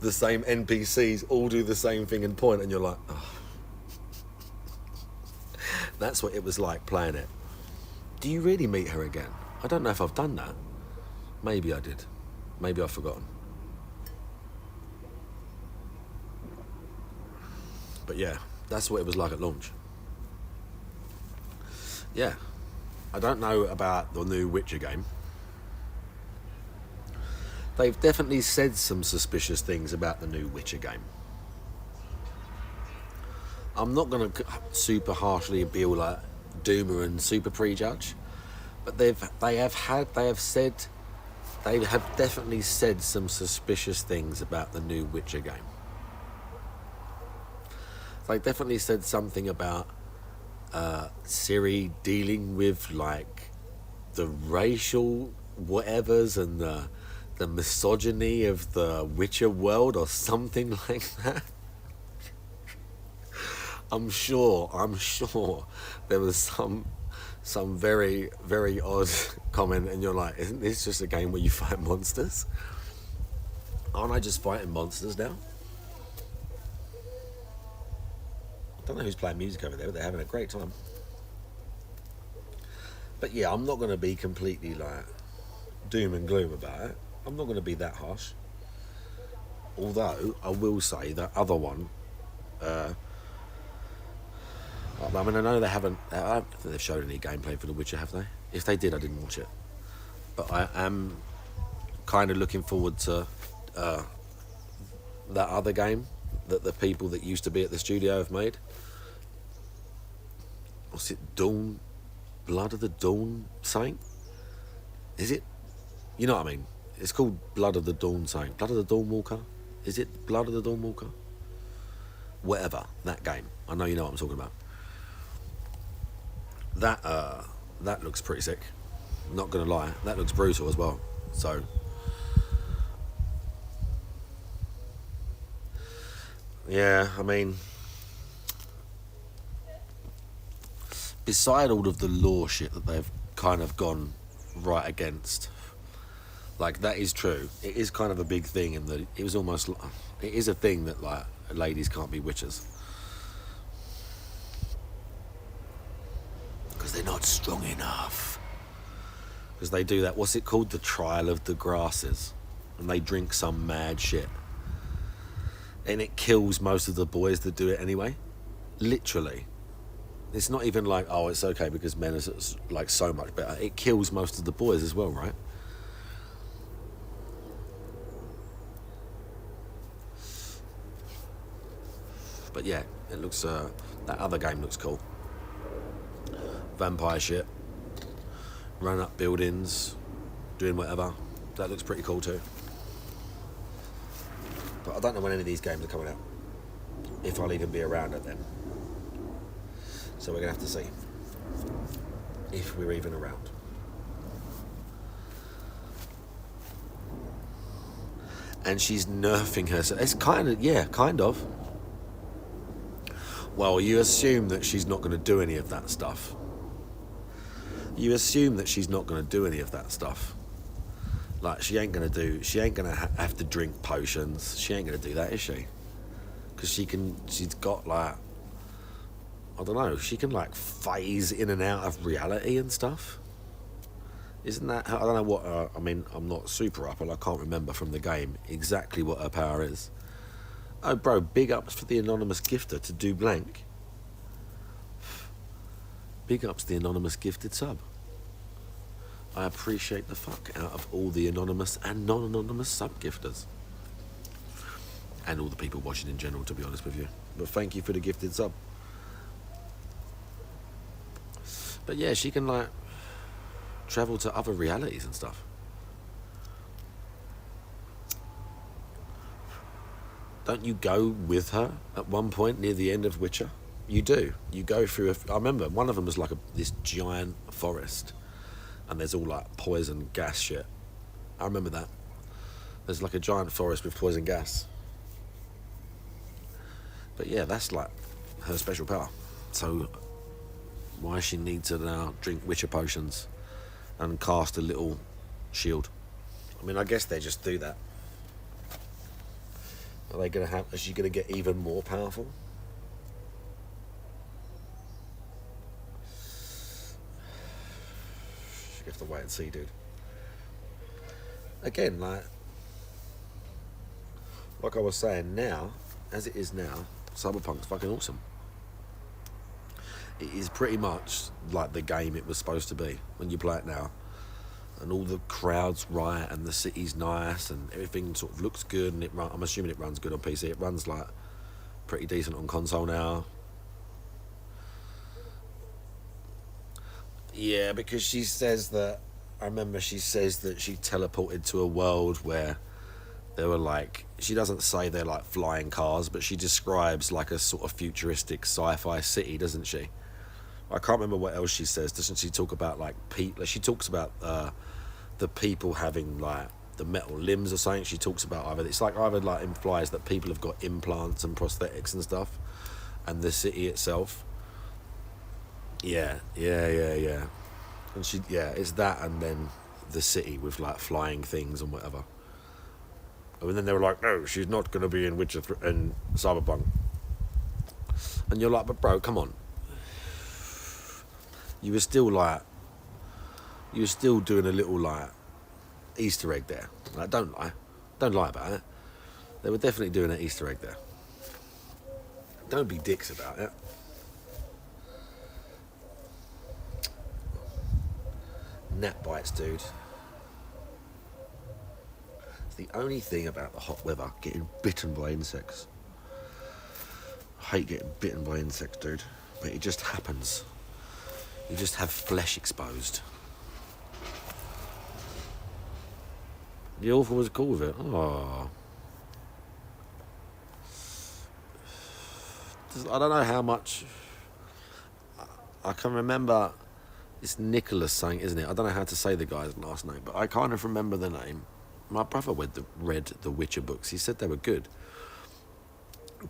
the same NPCs all do the same thing and point, and you're like, oh, That's what it was like playing it. Do you really meet her again? I don't know if I've done that. Maybe I did. Maybe I've forgotten. But yeah, that's what it was like at launch. Yeah. I don't know about the new Witcher game. They've definitely said some suspicious things about the new Witcher game. I'm not going to super harshly be all like doomer and super prejudge, but they have definitely said some suspicious things about the new Witcher game. They definitely said something about Ciri dealing with like the racial whatevers and the misogyny of the Witcher world or something like that. I'm sure there was some very, very odd comment, and you're like, isn't this just a game where you fight monsters? Aren't I just fighting monsters now? I don't know who's playing music over there, but they're having a great time. But yeah, I'm not going to be completely like doom and gloom about it. I'm not going to be that harsh. Although, I will say that other one, I mean, I know I don't think they've showed any gameplay for The Witcher, have they? If they did, I didn't watch it. But I am kind of looking forward to that other game that the people that used to be at the studio have made. What's it? Dawn? Blood of the Dawn something? Is it? You know what I mean? It's called Blood of the Dawn something. Blood of the Dawnwalker? Is it Blood of the Dawnwalker? Whatever, that game. I know you know what I'm talking about. That looks pretty sick. Not gonna lie, that looks brutal as well. So yeah, I mean, beside all of the lore shit that they've kind of gone right against, like that is true. It is kind of a big thing in that it was almost like, it is a thing that like ladies can't be witches. Because they're not strong enough. Because they do that, what's it called? The Trial of the Grasses. And they drink some mad shit. And it kills most of the boys that do it anyway. Literally. It's not even like, oh, it's okay because men are like so much better. It kills most of the boys as well, right? But yeah, it looks, that other game looks cool. Vampire shit, run up buildings, doing whatever. That looks pretty cool too. But I don't know when any of these games are coming out, if I'll even be around at them. So we're gonna have to see if we're even around. And she's nerfing herself. It's kind of. Well, you assume that she's not going to do any of that stuff. You assume that she's not going to do any of that stuff. Like, she ain't going to have to drink potions. She ain't going to do that, is she? Because she's got, like, I don't know, she can, like, phase in and out of reality and stuff. Isn't that, I don't know what, I mean, I'm not super up, and I can't remember from the game exactly what her power is. Oh, bro, big ups for the anonymous gifter to do blank. Big ups the anonymous gifted sub. I appreciate the fuck out of all the anonymous and non-anonymous sub gifters. And all the people watching in general, to be honest with you. But thank you for the gifted sub. But yeah, she can, like, travel to other realities and stuff. Don't you go with her at one point near the end of Witcher? You do. You go through I remember one of them was like this giant forest, and there's all like poison gas shit. I remember that. There's like a giant forest with poison gas. But yeah, that's like her special power. So why she needs to now drink Witcher potions and cast a little shield? I mean, I guess they just do that. Is she gonna get even more powerful? You have to wait and see, dude. Again, like I was saying, now, as it is now, Cyberpunk's fucking awesome. It is pretty much like the game it was supposed to be when you play it now. And all the crowd's right, and the city's nice, and everything sort of looks good, and I'm assuming it runs good on PC. It runs like pretty decent on console now. Yeah, because she says that, I remember she says that she teleported to a world where there were like, she doesn't say they're like flying cars, but she describes like a sort of futuristic sci-fi city, doesn't she? I can't remember what else she says. Doesn't she talk about like she talks about the people having like the metal limbs or something. She talks about either like implies that people have got implants and prosthetics and stuff, and the city itself. Yeah. And it's that, and then the city with like flying things and whatever. And then they were like, no, she's not going to be in Witcher and Cyberpunk. And you're like, but bro, come on. You were still doing a little like Easter egg there. Like, don't lie about it. They were definitely doing an Easter egg there. Don't be dicks about it. Gnat bites, dude. It's the only thing about the hot weather, getting bitten by insects. I hate getting bitten by insects, dude. But it just happens. You just have flesh exposed. The author was cool with it. Oh. I don't know how much. I can remember. It's Nicholas saying, isn't it? I don't know how to say the guy's last name, but I kind of remember the name. My brother read the Witcher books. He said they were good.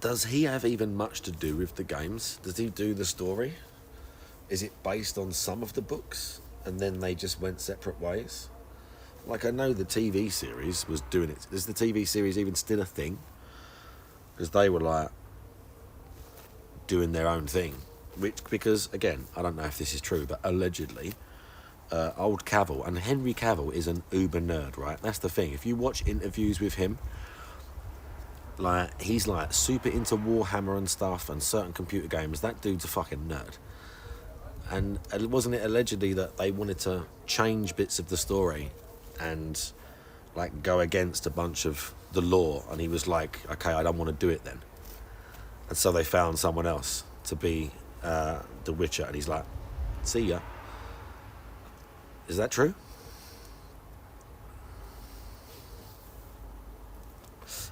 Does he have even much to do with the games? Does he do the story? Is it based on some of the books and then they just went separate ways? Like, I know the TV series was doing it. Is the TV series even still a thing? Because they were like doing their own thing. Because, again, I don't know if this is true, but allegedly, old Cavill, and Henry Cavill is an uber nerd, right? That's the thing. If you watch interviews with him, like, he's like super into Warhammer and stuff and certain computer games. That dude's a fucking nerd. And wasn't it allegedly that they wanted to change bits of the story and like go against a bunch of the lore? And he was like, okay, I don't want to do it then. And so they found someone else to be the Witcher, and he's like, see ya. Is that true?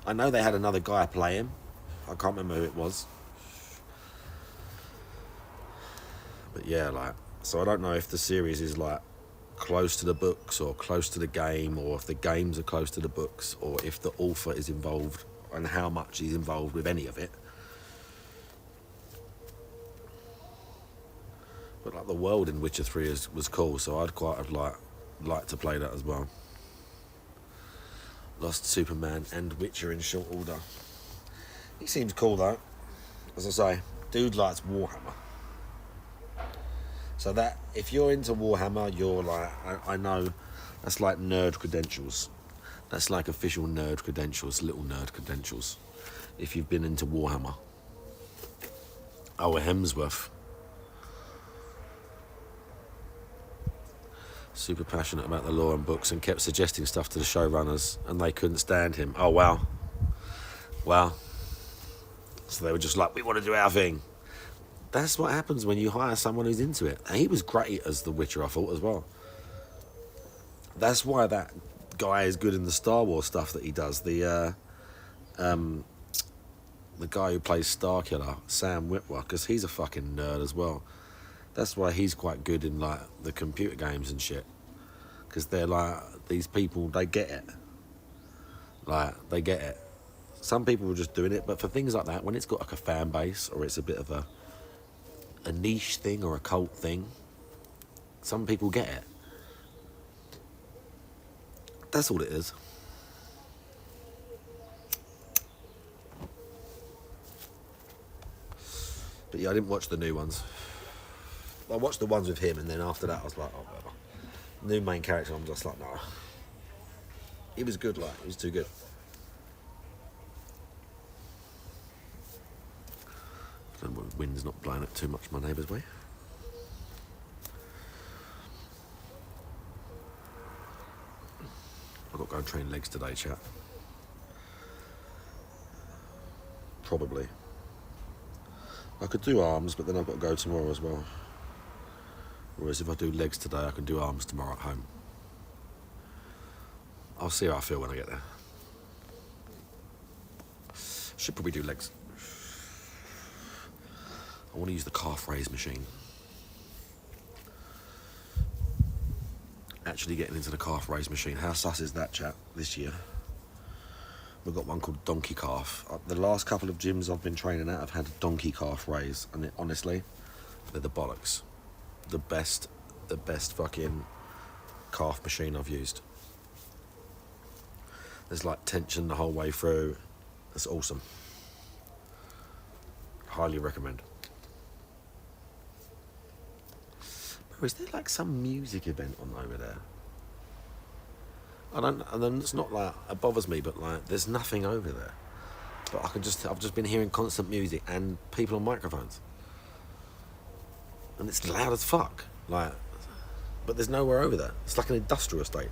I know they had another guy play him. I can't remember who it was. But yeah, like, so I don't know if the series is like close to the books or close to the game, or if the games are close to the books, or if the author is involved and how much he's involved with any of it. But like, the world in Witcher 3 was cool, so I'd quite have liked to play that as well. Lost Superman and Witcher in short order. He seems cool though. As I say, dude likes Warhammer. So that, if you're into Warhammer, you're like, I know, that's like nerd credentials. That's like official nerd credentials, little nerd credentials. If you've been into Warhammer. Oh, Hemsworth. Super passionate about the lore and books, and kept suggesting stuff to the showrunners, and they couldn't stand him. Oh, wow. Wow. So they were just like, we want to do our thing. That's what happens when you hire someone who's into it. And he was great as the Witcher, I thought, as well. That's why that guy is good in the Star Wars stuff that he does. The guy who plays Starkiller, Sam Witwer, because he's a fucking nerd as well. That's why he's quite good in like the computer games and shit. Because they're like, these people, they get it. Like, they get it. Some people are just doing it, but for things like that, when it's got like a fan base, or it's a bit of a niche thing or a cult thing, some people get it. That's all it is. But yeah, I didn't watch the new ones. I watched the ones with him, and then after that I was like, oh, whatever. New main character, I'm just like, no. He was good, like, he was too good. I don't know, the wind's not blowing it too much my neighbour's way. I've got to go and train legs today, chat. Probably. I could do arms, but then I've got to go tomorrow as well. Whereas if I do legs today, I can do arms tomorrow at home. I'll see how I feel when I get there. Should probably do legs. I want to use the calf raise machine. Actually getting into the calf raise machine. How sus is that, chat, this year? We've got one called Donkey Calf. The last couple of gyms I've been training at have had a donkey calf raise, and honestly, they're the bollocks. The best fucking calf machine I've used. There's like tension the whole way through. It's awesome. Highly recommend. Bro, is there like some music event on over there? And then it's not like it bothers me, but like there's nothing over there. But I've just been hearing constant music and people on microphones. And it's loud as fuck. Like, but there's nowhere over there. It's like an industrial estate.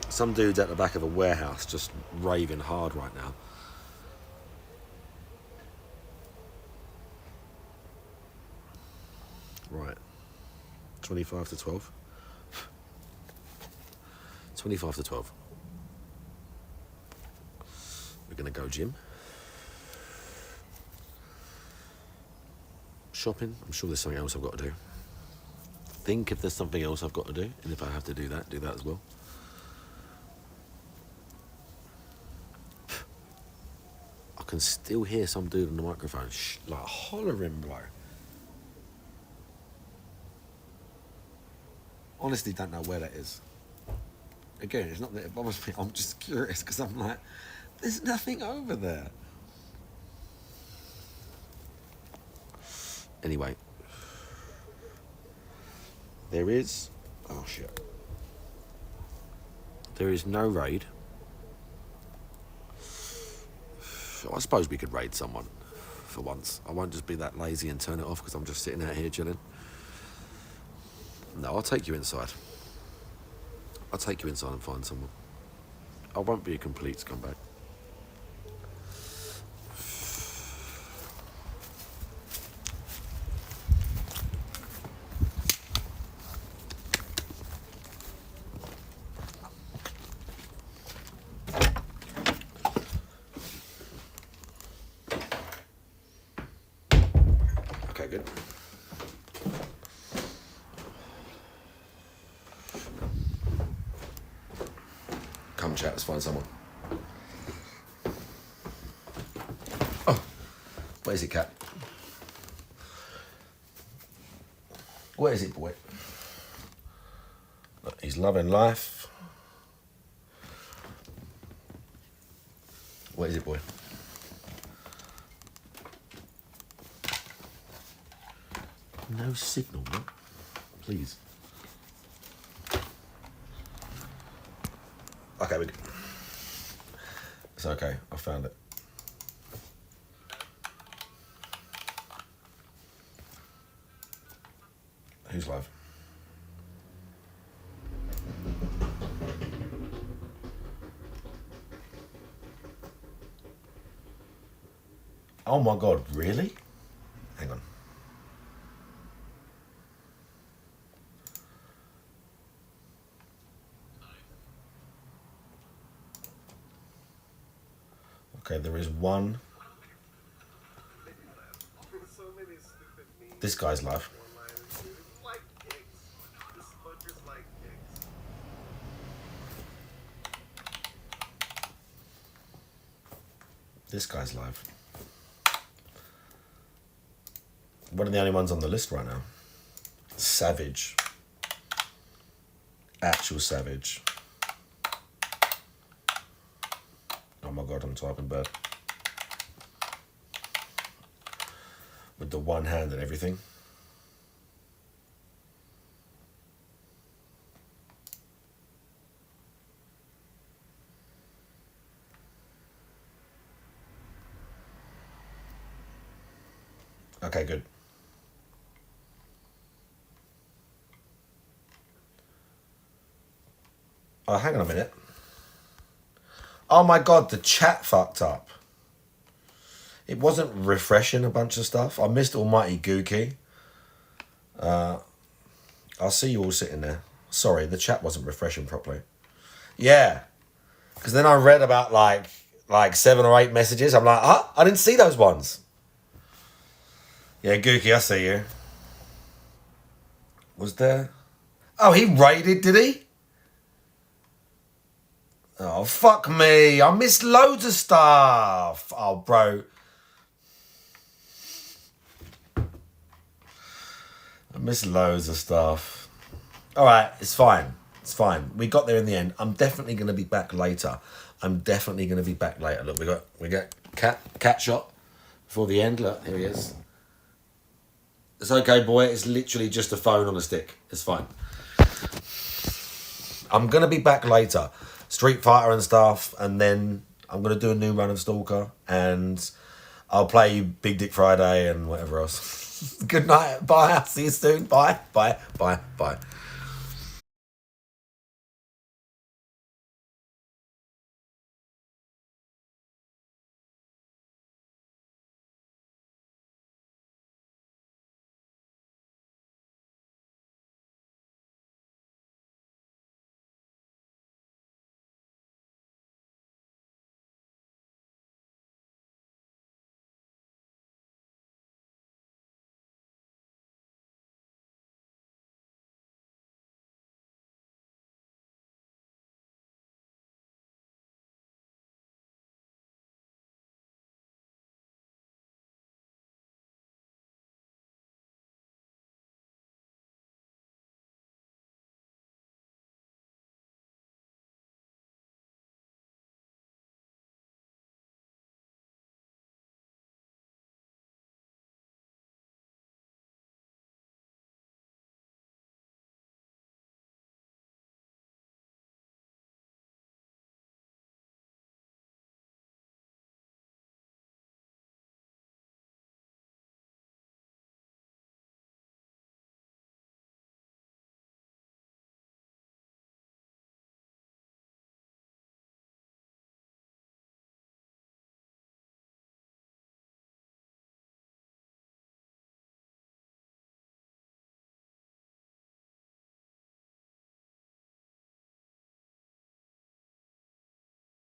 Some dude's at the back of a warehouse just raving hard right now. Right. 25 to 12. 25 to 12. We're going to go gym. Shopping. I'm sure there's something else I've got to do. Think if there's something else I've got to do. And if I have to do that as well. I can still hear some dude on the microphone like hollering, bro. Honestly, don't know where that is. Again, it's not that it bothers me. I'm just curious because I'm like, there's nothing over there. Anyway, there is. Oh shit. There is no raid. I suppose we could raid someone for once. I won't just be that lazy and turn it off because I'm just sitting out here chilling. No, I'll take you inside. I'll take you inside and find someone. I won't be a complete scumbag. Okay, good. Come chat, let's find someone. Oh, where's it, cat? Where is it, boy? Look, he's loving life. Where is it, boy? No signal, man. Please. Okay, it's okay. I found it. Who's live? Oh my God, really? Hang on. Okay, there is one. This guy's live. This guy's live. One of the only ones on the list right now. Savage. Actual savage. Oh my God, I'm typing bad. With the one hand and everything. Okay, good. Oh, hang on a minute. Oh my God, the chat fucked up. It wasn't refreshing a bunch of stuff. I missed Almighty Gookie. I'll see you all sitting there. Sorry, the chat wasn't refreshing properly. Yeah. Because then I read about like 7 or 8 messages. I'm like, I didn't see those ones. Yeah, Gookie, I see you. Was there? Oh, he raided, did he? Oh, fuck me. I missed loads of stuff. Oh, bro. I missed loads of stuff. All right, it's fine. It's fine. We got there in the end. I'm definitely going to be back later. Look, we got cat shot before the end. Look, here he is. It's okay, boy. It's literally just a phone on a stick. It's fine. I'm going to be back later. Street Fighter and stuff, and then I'm going to do a new run of Stalker, and I'll play Big Dick Friday and whatever else. Good night. Bye. I'll see you soon. Bye. Bye. Bye. Bye.